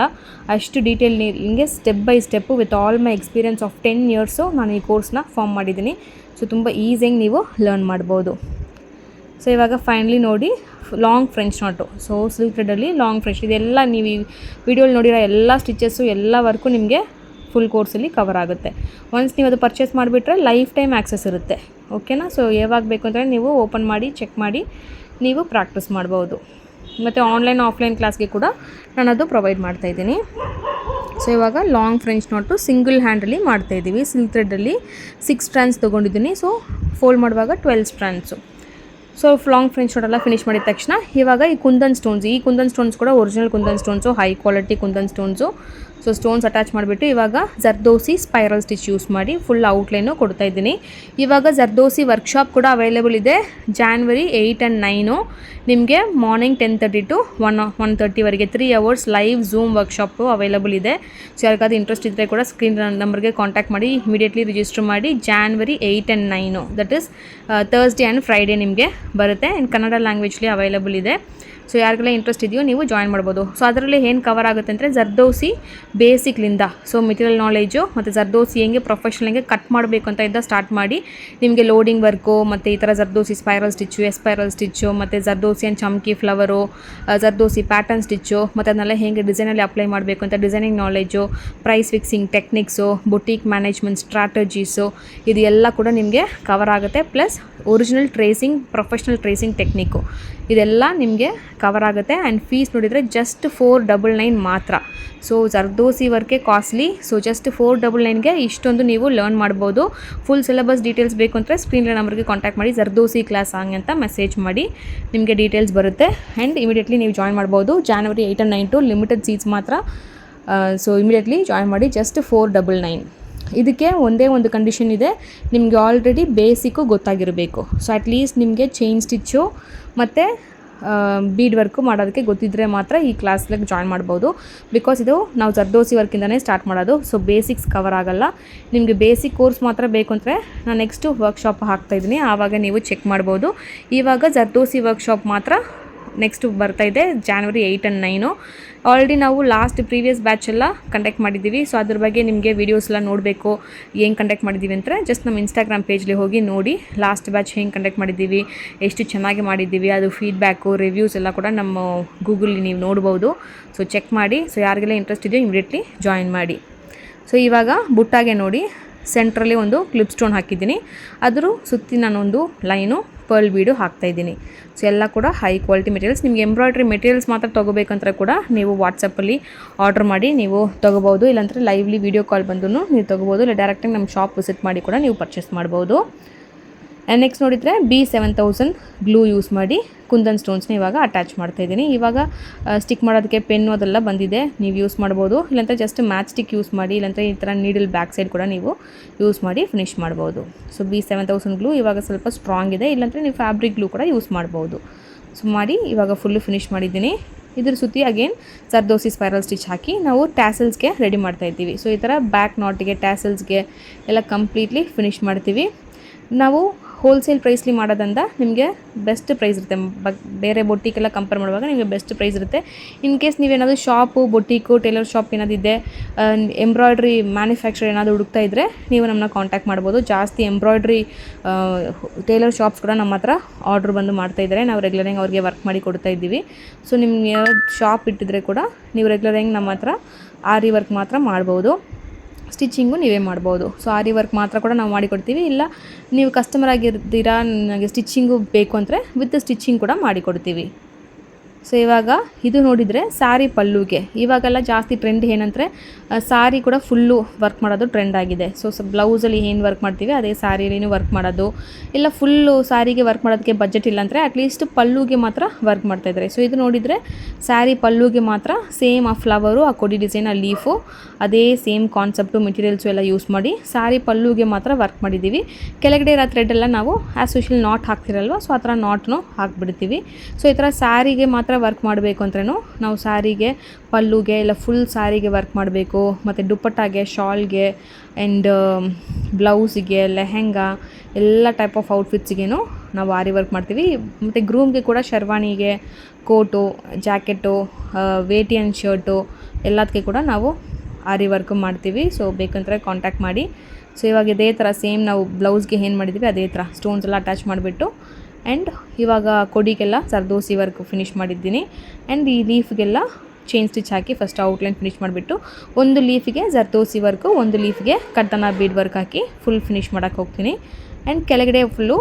ಅಷ್ಟು ಡೀಟೇಲಿಂಗ್ಗೆ step by step with all my experience of 10 years ನಾನು ಈ ಕೋರ್ಸ್ನ ಫಾರ್ಮ್ ಮಾಡಿದ್ದೀನಿ. ಸೊ ತುಂಬ ಈಸಿಯಾಗಿ ನೀವು ಲರ್ನ್ ಮಾಡ್ಬೋದು. ಸೊ ಇವಾಗ ಫೈನಲಿ ನೋಡಿ long French knot. So silk ಥ್ರೆಡಲ್ಲಿ ಲಾಂಗ್ ಫ್ರೆಂಚ್ ಇದೆಲ್ಲ ನೀವು ಈ ವಿಡಿಯೋಲಿ ನೋಡಿರೋ ಎಲ್ಲ ಸ್ಟಿಚಸ್ಸು ಎಲ್ಲ ವರ್ಕು ನಿಮಗೆ ಫುಲ್ ಕೋರ್ಸಲ್ಲಿ ಕವರ್ ಆಗುತ್ತೆ. ಒನ್ಸ್ ನೀವು ಅದು ಪರ್ಚೇಸ್ ಮಾಡಿಬಿಟ್ರೆ ಲೈಫ್ ಟೈಮ್ ಆ್ಯಕ್ಸೆಸ್ ಇರುತ್ತೆ. ಓಕೆನಾ? ಸೊ ಯಾವಾಗ ಬೇಕು ಅಂದರೆ ನೀವು ಓಪನ್ ಮಾಡಿ ಚೆಕ್ ಮಾಡಿ ನೀವು ಪ್ರಾಕ್ಟೀಸ್ ಮಾಡ್ಬೋದು. ಮತ್ತು ಆನ್ಲೈನ್ ಆಫ್ಲೈನ್ ಕ್ಲಾಸ್ಗೆ ಕೂಡ ನಾನು ಅದು ಪ್ರೊವೈಡ್ ಮಾಡ್ತಾಯಿದ್ದೀನಿ. ಸೊ ಇವಾಗ ಲಾಂಗ್ ಫ್ರೆಂಚ್ ನಾಟು ಸಿಂಗಲ್ ಹ್ಯಾಂಡಲ್ಲಿ ಮಾಡ್ತಾಯಿದ್ದೀವಿ. ಸಿಲ್ಕ್ ಥ್ರೆಡಲ್ಲಿ 6 strands ತೊಗೊಂಡಿದ್ದೀನಿ. ಸೊ ಫೋಲ್ಡ್ ಮಾಡುವಾಗ 12 strands. ಸೊ ಲಾಂಗ್ ಫ್ರೆಂಚ್ ನಾಟೆಲ್ಲ ಫಿನಿಶ್ ಮಾಡಿದ ತಕ್ಷಣ ಇವಾಗ ಈ ಕುಂದನ್ ಸ್ಟೋನ್ಸ್ ಕೂಡ original kundan stones, high quality kundan stones. So stones attach ಮಾಡಿಬಿಟ್ಟು ಇವಾಗ ಜರ್ದೋಸಿ ಸ್ಪೈರಲ್ ಸ್ಟಿಚ್ ಯೂಸ್ ಮಾಡಿ ಫುಲ್ ಔಟ್ಲೈನು ಕೊಡ್ತಾ ಇದ್ದೀನಿ. ಇವಾಗ ಜರ್ದೋಸಿ ವರ್ಕ್ಶಾಪ್ ಕೂಡ ಅವೈಲೇಬಲ್ ಇದೆ. January 8 and 9 ನಿಮಗೆ ಮಾರ್ನಿಂಗ್ 10:30 to 1:30ವರೆಗೆ 3 hours live zoom workshop available ಇದೆ. ಸೊ ಯಾರಿಗಾದ್ರೂ ಇಂಟ್ರೆಸ್ಟ್ ಇದ್ದರೆ ಕೂಡ ಸ್ಕ್ರೀನ್ ನಂಬರ್ಗೆ ಕಾಂಟ್ಯಾಕ್ಟ್ ಮಾಡಿ ಇಮಿಡಿಯೇಟ್ಲಿ ರಿಜಿಸ್ಟರ್ ಮಾಡಿ. January 8 and 9 that is Thursday and Friday ನಿಮಗೆ ಬರುತ್ತೆ. ಆ್ಯಂಡ್ ಕನ್ನಡ ಲ್ಯಾಂಗ್ವೇಜ್ಲಿ ಅವೈಲೇಬಲ್ ಇದೆ. ಸೊ ಯಾರಿಗೆಲ್ಲ ಇಂಟ್ರೆಸ್ಟ್ ಇದೆಯೋ ನೀವು ಜಾಯಿನ್ ಮಾಡ್ಬೋದು. ಸೊ ಅದರಲ್ಲಿ ಏನು ಕವರ್ ಆಗುತ್ತೆ ಅಂದರೆ ಜರ್ದೋಸಿ ಬೇಸಿಕ್ಲಿಂದ, ಸೊ ಮೆಟೀರಿಯಲ್ ನಾಲೆಜು ಮತ್ತು ಜರ್ದೋಸಿ ಹೆಂಗೆ ಪ್ರೊಫೆಷ್ನಲ್ಗೆ ಕಟ್ ಮಾಡಬೇಕು ಅಂತ ಇದ್ದ ಸ್ಟಾರ್ಟ್ ಮಾಡಿ ನಿಮಗೆ ಲೋಡಿಂಗ್ ವರ್ಕು ಮತ್ತು ಈ ಥರ zardozi spiral stitch, spiral stitch ಮತ್ತು zardozi and chamki flower, zardozi pattern stitch ಮತ್ತು ಅದನ್ನೆಲ್ಲ ಹೇಗೆ ಡಿಸೈನಲ್ಲಿ ಅಪ್ಲೈ ಮಾಡಬೇಕು ಅಂತ designing knowledge, price fixing techniques, boutique management strategies ಇದು ಎಲ್ಲ ಕೂಡ ನಿಮಗೆ ಕವರ್ ಆಗುತ್ತೆ. Plus original tracing, professional tracing technique ಇದೆಲ್ಲ ನಿಮಗೆ ಕವರ್ ಆಗುತ್ತೆ. ಆ್ಯಂಡ್ ಫೀಸ್ ನೋಡಿದರೆ ಜಸ್ಟ್ 499 ಮಾತ್ರ. ಸೊ ಜರ್ದೋಸಿ ವರ್ಕೆ ಕಾಸ್ಟ್ಲಿ. ಸೊ ಜಸ್ಟ್ 499ಗೆ ಇಷ್ಟೊಂದು ನೀವು ಲರ್ನ್ ಮಾಡ್ಬೋದು. ಫುಲ್ ಸಿಲೆಬಸ್ ಡೀಟೇಲ್ಸ್ ಬೇಕು ಅಂದರೆ ಸ್ಕ್ರೀನ್ ನಂಬರ್ಗೆ ಕಾಂಟ್ಯಾಕ್ಟ್ ಮಾಡಿ ಜರ್ದೋಸಿ ಕ್ಲಾಸ್ ಅಂತ ಮೆಸೇಜ್ ಮಾಡಿ ನಿಮಗೆ ಡೀಟೇಲ್ಸ್ ಬರುತ್ತೆ. ಆ್ಯಂಡ್ ಇಮಿಡಿಯೇಟ್ಲಿ ನೀವು ಜಾಯಿನ್ ಮಾಡ್ಬೋದು. January 8 and 9 ಲಿಮಿಟೆಡ್ ಸೀಟ್ಸ್ ಮಾತ್ರ. ಸೊ ಇಮಿಡಿಯೇಟ್ಲಿ ಜಾಯಿನ್ ಮಾಡಿ. ಜಸ್ಟ್ 499. ಇದಕ್ಕೆ ಒಂದೇ ಒಂದು ಕಂಡೀಷನ್ ಇದೆ, ನಿಮಗೆ ಆಲ್ರೆಡಿ ಬೇಸಿಕ್ಕು ಗೊತ್ತಾಗಿರಬೇಕು. ಸೊ ಅಟ್ಲೀಸ್ಟ್ ನಿಮಗೆ ಚೈನ್ ಸ್ಟಿಚ್ಚು ಮತ್ತು ಬೀಡ್ ವರ್ಕು ಮಾಡೋದಕ್ಕೆ ಗೊತ್ತಿದ್ದರೆ ಮಾತ್ರ ಈ ಕ್ಲಾಸ್ಗೆ ಜಾಯಿನ್ ಮಾಡ್ಬೋದು. ಬಿಕಾಸ್ ಇದು ನಾವು ಜರ್ದೋಸಿ ವರ್ಕಿಂದನೇ ಸ್ಟಾರ್ಟ್ ಮಾಡೋದು. ಸೊ ಬೇಸಿಕ್ಸ್ ಕವರ್ ಆಗೋಲ್ಲ. ನಿಮಗೆ ಬೇಸಿಕ್ ಕೋರ್ಸ್ ಮಾತ್ರ ಬೇಕು ಅಂದರೆ ನಾನು ನೆಕ್ಸ್ಟು ವರ್ಕ್ಶಾಪ್ ಹಾಕ್ತಾಯಿದ್ದೀನಿ, ಆವಾಗ ನೀವು ಚೆಕ್ ಮಾಡ್ಬೋದು. ಇವಾಗ ಜರ್ದೋಸಿ ವರ್ಕ್ಶಾಪ್ ಮಾತ್ರ ನೆಕ್ಸ್ಟ್ ಬರ್ತಾಯಿದೆ January 8 and 9. ಆಲ್ರೆಡಿ ನಾವು ಲಾಸ್ಟ್ ಪ್ರೀವಿಯಸ್ ಬ್ಯಾಚ್ ಎಲ್ಲ ಕಂಡಕ್ಟ್ ಮಾಡಿದ್ದೀವಿ. ಸೊ ಅದ್ರ ಬಗ್ಗೆ ನಿಮಗೆ ವೀಡಿಯೋಸ್ ಎಲ್ಲ ನೋಡಬೇಕು ಹೆಂಗೆ ಕಂಡಕ್ಟ್ ಮಾಡಿದ್ದೀವಿ ಅಂದರೆ ಜಸ್ಟ್ ನಮ್ಮ ಇನ್ಸ್ಟಾಗ್ರಾಮ್ ಪೇಜ್ಲಿ ಹೋಗಿ ನೋಡಿ. ಲಾಸ್ಟ್ ಬ್ಯಾಚ್ ಹೆಂಗೆ ಕಂಡಕ್ಟ್ ಮಾಡಿದ್ದೀವಿ, ಎಷ್ಟು ಚೆನ್ನಾಗಿ ಮಾಡಿದ್ದೀವಿ, ಅದು ಫೀಡ್ಬ್ಯಾಕು ರಿವ್ಯೂಸ್ ಎಲ್ಲ ಕೂಡ ನಮ್ಮ ಗೂಗಲ್ಲಿ ನೀವು ನೋಡ್ಬೋದು. ಸೊ ಚೆಕ್ ಮಾಡಿ. ಸೊ ಯಾರಿಗೆಲ್ಲ ಇಂಟ್ರೆಸ್ಟ್ ಇದೆಯೋ ಇಮಿಡಿಯೇಟ್ಲಿ ಜಾಯಿನ್ ಮಾಡಿ. ಸೊ ಇವಾಗ ಬುಟ್ಟಾಗೆ ನೋಡಿ ಸೆಂಟ್ರಲ್ಲಿ ಒಂದು ಕ್ಲಿಪ್ ಸ್ಟೋನ್ ಹಾಕಿದ್ದೀನಿ, ಅದ್ರ ಸುತ್ತಿ ನಾನೊಂದು ಲೈನು ಪರ್ಲ್ ಬೀಡು ಹಾಕ್ತಾಯಿದ್ದೀನಿ. ಸೊ ಎಲ್ಲ ಕೂಡ ಹೈ ಕ್ವಾಲಿಟಿ ಮೆಟೀರಿಯಲ್ಸ್. ನಿಮಗೆ ಎಂಬ್ರಾಯ್ಡ್ರಿ ಮೆಟೀರಿಯಲ್ಸ್ ಮಾತ್ರ ತೊಗೋಬೇಕಂದ್ರೆ ಕೂಡ ನೀವು ವಾಟ್ಸಪ್ಪಲ್ಲಿ ಆರ್ಡ್ರ್ ಮಾಡಿ ನೀವು ತೊಗೋಬೋದು. ಇಲ್ಲಾಂದರೆ ಲೈವ್ಲಿ ವೀಡಿಯೋ ಕಾಲ್ ಬಂದು ನೀವು ತೊಗೋಬೋದು. ಇಲ್ಲ ಡೈರೆಕ್ಟಾಗಿ ನಮ್ಮ ಶಾಪ್ ವಿಸಿಟ್ ಮಾಡಿ ಕೂಡ ನೀವು ಪರ್ಚೇಸ್ ಮಾಡ್ಬೋದು. ಆ್ಯಂಡ್ ನೆಕ್ಸ್ಟ್ ನೋಡಿದರೆ B7000 ಗ್ಲೂ ಯೂಸ್ ಮಾಡಿ ಕುಂದನ್ ಸ್ಟೋನ್ಸ್ನ ಇವಾಗ ಅಟ್ಯಾಚ್ ಮಾಡ್ತಾಯಿದ್ದೀನಿ. ಇವಾಗ ಸ್ಟಿಕ್ ಮಾಡೋದಕ್ಕೆ ಪೆನ್ನು ಅದೆಲ್ಲ ಬಂದಿದೆ, ನೀವು ಯೂಸ್ ಮಾಡ್ಬೋದು. ಇಲ್ಲಾಂದರೆ ಜಸ್ಟ್ ಮ್ಯಾಚ್ ಸ್ಟಿಕ್ ಯೂಸ್ ಮಾಡಿ, ಇಲ್ಲಾಂದರೆ ಈ ಥರ ನೀಡಲ್ ಬ್ಯಾಕ್ ಸೈಡ್ ಕೂಡ ನೀವು ಯೂಸ್ ಮಾಡಿ ಫಿನಿಶ್ ಮಾಡ್ಬೋದು. ಸೊ B7000 ಗ್ಲೂ ಇವಾಗ ಸ್ವಲ್ಪ ಸ್ಟ್ರಾಂಗ್ ಇದೆ, ಇಲ್ಲಾಂದರೆ ನೀವು ಫ್ಯಾಬ್ರಿಕ್ ಗ್ಲೂ ಕೂಡ ಯೂಸ್ ಮಾಡ್ಬೋದು. ಸೊ ಮಾಡಿ ಇವಾಗ ಫುಲ್ಲು ಫಿನಿಶ್ ಮಾಡಿದ್ದೀನಿ. ಇದ್ರ ಸುತ್ತಿ ಅಗೇನ್ ಜರ್ದೋಸಿ ಸ್ಪೈರಲ್ ಸ್ಟಿಚ್ ಹಾಕಿ ನಾವು ಟ್ಯಾಸಲ್ಸ್ಗೆ ರೆಡಿ ಮಾಡ್ತಾಯಿದ್ದೀವಿ. ಸೊ ಈ ಥರ ಬ್ಯಾಕ್ ನಾಟಿಗೆ ಟ್ಯಾಸಲ್ಸ್ಗೆ ಎಲ್ಲ ಕಂಪ್ಲೀಟ್ಲಿ ಫಿನಿಶ್ ಮಾಡ್ತೀವಿ. ನಾವು ಹೋಲ್ಸೇಲ್ ಪ್ರೈಸ್ಲಿ ಮಾಡೋದ್ರಿಂದ ನಿಮಗೆ ಬೆಸ್ಟ್ ಪ್ರೈಸ್ ಇರುತ್ತೆ. ಬೇರೆ ಬೊಟ್ಟಿಗೆಲ್ಲ ಕಂಪೇರ್ ಮಾಡುವಾಗ ನಿಮಗೆ ಬೆಸ್ಟ್ ಪ್ರೈಸ್ ಇರುತ್ತೆ. ಇನ್ ಕೇಸ್ ನೀವೇನಾದರೂ ಶಾಪು, ಬೊಟ್ಟಿಕು, ಟೇಲರ್ ಶಾಪ್ ಏನಾದಿದೆ, ಎಂಬ್ರಾಯ್ಡ್ರಿ ಮ್ಯಾನುಫ್ಯಾಕ್ಚರ್ ಏನಾದರೂ ಹುಡುಕ್ತಾ ಇದ್ದರೆ ನೀವು ನಮ್ಮನ್ನ ಕಾಂಟ್ಯಾಕ್ಟ್ ಮಾಡ್ಬೋದು. ಜಾಸ್ತಿ ಎಂಬ್ರಾಯ್ಡ್ರಿ ಟೇಲರ್ ಶಾಪ್ಸ್ ಕೂಡ ನಮ್ಮ ಹತ್ರ ಆರ್ಡ್ರ್ ಬಂದು ಮಾಡ್ತಾಯಿದ್ದಾರೆ. ನಾವು ರೆಗ್ಯುಲರಾಗಿ ಅವ್ರಿಗೆ ವರ್ಕ್ ಮಾಡಿ ಕೊಡ್ತಾ ಇದ್ದೀವಿ. ಸೊ ನಿಮ್ಗೆ ಶಾಪ್ ಇಟ್ಟಿದ್ರೆ ಕೂಡ ನೀವು ರೆಗ್ಯುಲರಾಗಿ ನಮ್ಮ ಹತ್ರ ಆರಿ ವರ್ಕ್ ಮಾತ್ರ ಮಾಡ್ಬೋದು, ಸ್ಟಿಚಿಂಗು ನೀವೇ ಮಾಡ್ಬೋದು. ಸೊ ಆರಿ ವರ್ಕ್ ಮಾತ್ರ ಕೂಡ ನಾವು ಮಾಡಿಕೊಡ್ತೀವಿ. ಇಲ್ಲ ನೀವು ಕಸ್ಟಮರ್ ಆಗಿರ್ತೀರಾ, ನನಗೆ ಸ್ಟಿಚಿಂಗು ಬೇಕು ಅಂದರೆ ವಿತ್ ಸ್ಟಿಚಿಂಗ್ ಕೂಡ ಮಾಡಿಕೊಡ್ತೀವಿ. ಸೊ ಇವಾಗ ಇದು ನೋಡಿದರೆ ಸ್ಯಾರಿ ಪಲ್ಲುಗೆ ಇವಾಗೆಲ್ಲ ಜಾಸ್ತಿ ಟ್ರೆಂಡ್ ಏನಂದರೆ ಸ್ಯಾರಿ ಕೂಡ ಫುಲ್ಲು ವರ್ಕ್ ಮಾಡೋದು ಟ್ರೆಂಡ್ ಆಗಿದೆ. ಸೊ ಬ್ಲೌಸಲ್ಲಿ ಏನು ವರ್ಕ್ ಮಾಡ್ತೀವಿ ಅದೇ ಸ್ಯಾರಿಲಿನೂ ವರ್ಕ್ ಮಾಡೋದು. ಇಲ್ಲ ಫುಲ್ಲು ಸ್ಯಾರಿಗೆ ವರ್ಕ್ ಮಾಡೋದಕ್ಕೆ ಬಜೆಟ್ ಇಲ್ಲ ಅಂದರೆ ಅಟ್ಲೀಸ್ಟ್ ಪಲ್ಲುಗೆ ಮಾತ್ರ ವರ್ಕ್ ಮಾಡ್ತಾಯಿದ್ದಾರೆ. ಸೊ ಇದು ನೋಡಿದರೆ ಸ್ಯಾರಿ ಪಲ್ಲುಗೆ ಮಾತ್ರ ಸೇಮ್ ಆ ಫ್ಲವರು, ಆ ಕೊಡಿ ಡಿಸೈನ್, ಆ ಲೀಫು ಅದೇ ಸೇಮ್ ಕಾನ್ಸೆಪ್ಟು, ಮೆಟೀರಿಯಲ್ಸು ಎಲ್ಲ ಯೂಸ್ ಮಾಡಿ ಸ್ಯಾರಿ ಪಲ್ಲುಗೆ ಮಾತ್ರ ವರ್ಕ್ ಮಾಡಿದ್ದೀವಿ. ಕೆಳಗಡೆ ಇರೋ ಥ್ರೆಡ್ ಎಲ್ಲ ನಾವು ಆ್ಯಸ್ ಯೂಶುವಲ್ ನಾಟ್ ಹಾಕ್ತಿರಲ್ವ, ಸೊ ಆ ಥರ ನಾಟ್ನು ಹಾಕ್ಬಿಡ್ತೀವಿ. ಸೊ ಈ ಥರ ಸ್ಯಾರಿಗೆ ಮಾತ್ರ ವರ್ಕ್ ಮಾಡಬೇಕು ಅಂದ್ರೂ ನಾವು ಸ್ಯಾರಿಗೆ, ಪಲ್ಲುಗೆ ಇಲ್ಲ ಫುಲ್ ಸ್ಯಾರಿಗೆ ವರ್ಕ್ ಮಾಡಬೇಕು, ಮತ್ತು ದುಪ್ಪಟ್ಟಾಗೆ, ಶಾಲ್ಗೆ ಆ್ಯಂಡ್ ಬ್ಲೌಸಿಗೆ, ಲೆಹೆಂಗಾ ಎಲ್ಲ ಟೈಪ್ ಆಫ್ ಔಟ್ಫಿಟ್ಸ್ಗೇನು ನಾವು ಆರಿ ವರ್ಕ್ ಮಾಡ್ತೀವಿ. ಮತ್ತು ಗ್ರೂಮ್ಗೆ ಕೂಡ ಶರ್ವಾನಿಗೆ, ಕೋಟು, ಜಾಕೆಟು, ವೇಟಿ ಆ್ಯಂಡ್ ಶರ್ಟು ಎಲ್ಲದಕ್ಕೆ ಕೂಡ ನಾವು ಆರಿ ವರ್ಕ್ ಮಾಡ್ತೀವಿ. ಸೊ ಬೇಕಂದರೆ ಕಾಂಟ್ಯಾಕ್ಟ್ ಮಾಡಿ. ಸೊ ಇವಾಗ ಇದೇ ಥರ ಸೇಮ್ ನಾವು ಬ್ಲೌಸ್ಗೆ ಏನು ಮಾಡಿದ್ದೀವಿ ಅದೇ ಥರ ಸ್ಟೋನ್ಸ್ ಎಲ್ಲ ಅಟ್ಯಾಚ್ ಮಾಡಿಬಿಟ್ಟು ಆ್ಯಂಡ್ ಇವಾಗ ಕೊಡಿಗೆಲ್ಲ ಜರ್ದೋಸಿ ವರ್ಕ್ ಫಿನಿಶ್ ಮಾಡಿದ್ದೀನಿ. ಆ್ಯಂಡ್ ಈ ಲೀಫ್ಗೆಲ್ಲ ಚೈನ್ ಸ್ಟಿಚ್ ಹಾಕಿ ಫಸ್ಟ್ ಔಟ್ಲೈನ್ ಫಿನಿಶ್ ಮಾಡಿಬಿಟ್ಟು ಒಂದು ಲೀಫಿಗೆ ಜರ್ದೋಸಿ ವರ್ಕು, ಒಂದು ಲೀಫ್ಗೆ ಕಟ್ಟನ ಬೀಡ್ ವರ್ಕ್ ಹಾಕಿ ಫುಲ್ ಫಿನಿಶ್ ಮಾಡೋಕ್ಕೆ ಹೋಗ್ತೀನಿ. ಆ್ಯಂಡ್ ಕೆಳಗಡೆ ಫುಲ್ಲು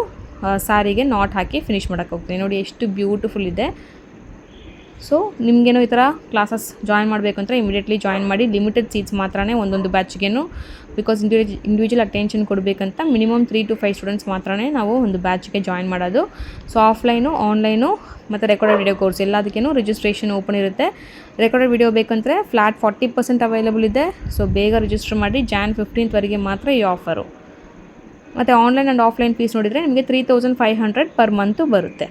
ಸ್ಯಾರಿಗೆ ನಾಟ್ ಹಾಕಿ ಫಿನಿಶ್ ಮಾಡೋಕ್ಕೆ ಹೋಗ್ತೀನಿ. ನೋಡಿ ಎಷ್ಟು ಬ್ಯೂಟಿಫುಲ್ ಇದೆ. ಸೊ ನಿಮಗೇನೋ ಈ ಥರ ಕ್ಲಾಸಸ್ ಜಾಯಿನ್ ಮಾಡಬೇಕು ಅಂದರೆ ಇಮಿಡಿಯೇಟ್ಲಿ ಜಾಯಿನ್ ಮಾಡಿ. ಲಿಮಿಟೆಡ್ ಸೀಟ್ಸ್ ಮಾತ್ರನೇ ಒಂದೊಂದು ಬ್ಯಾಚ್ಗೇನು, ಬಿಕಾಸ್ ಇಂಡಿವಿಜುವಲ್ ಅಟೆನ್ಷನ್ ಕೊಡಬೇಕಂತ ಮಿನಿಮಮ್ 3 to 5 ಸ್ಟೂಡೆಂಟ್ಸ್ ಮಾತ್ರನೇ ನಾವು ಒಂದು ಬ್ಯಾಚ್ಗೆ ಜಾಯಿನ್ ಮಾಡೋದು. ಸೊ ಆಫ್ಲೈನು, ಆನ್ಲೈನು ಮತ್ತು ರೆಕಾರ್ಡೆಡ್ ವಿಡಿಯೋ ಕೋರ್ಸ್ ಎಲ್ಲದಕ್ಕೇನು ರಿಜಿಸ್ಟ್ರೇಷನ್ ಓಪನ್ ಇರುತ್ತೆ. ರೆಕಾರ್ಡೆಡ್ ವಿಡಿಯೋ ಬೇಕಂದರೆ ಫ್ಲ್ಯಾಟ್ 40% ಅವೈಲೇಬಲ್ ಇದೆ. ಸೊ ಬೇಗ ರಿಜಿಸ್ಟರ್ ಮಾಡಿ. Jan 15th ಮಾತ್ರ ಈ ಆಫರು. ಮತ್ತು ಆನ್ಲೈನ್ ಆ್ಯಂಡ್ ಆಫ್ಲೈನ್ ಫೀಸ್ ನೋಡಿದರೆ ನಿಮಗೆ 3500 ಪರ್ ಮಂತು ಬರುತ್ತೆ.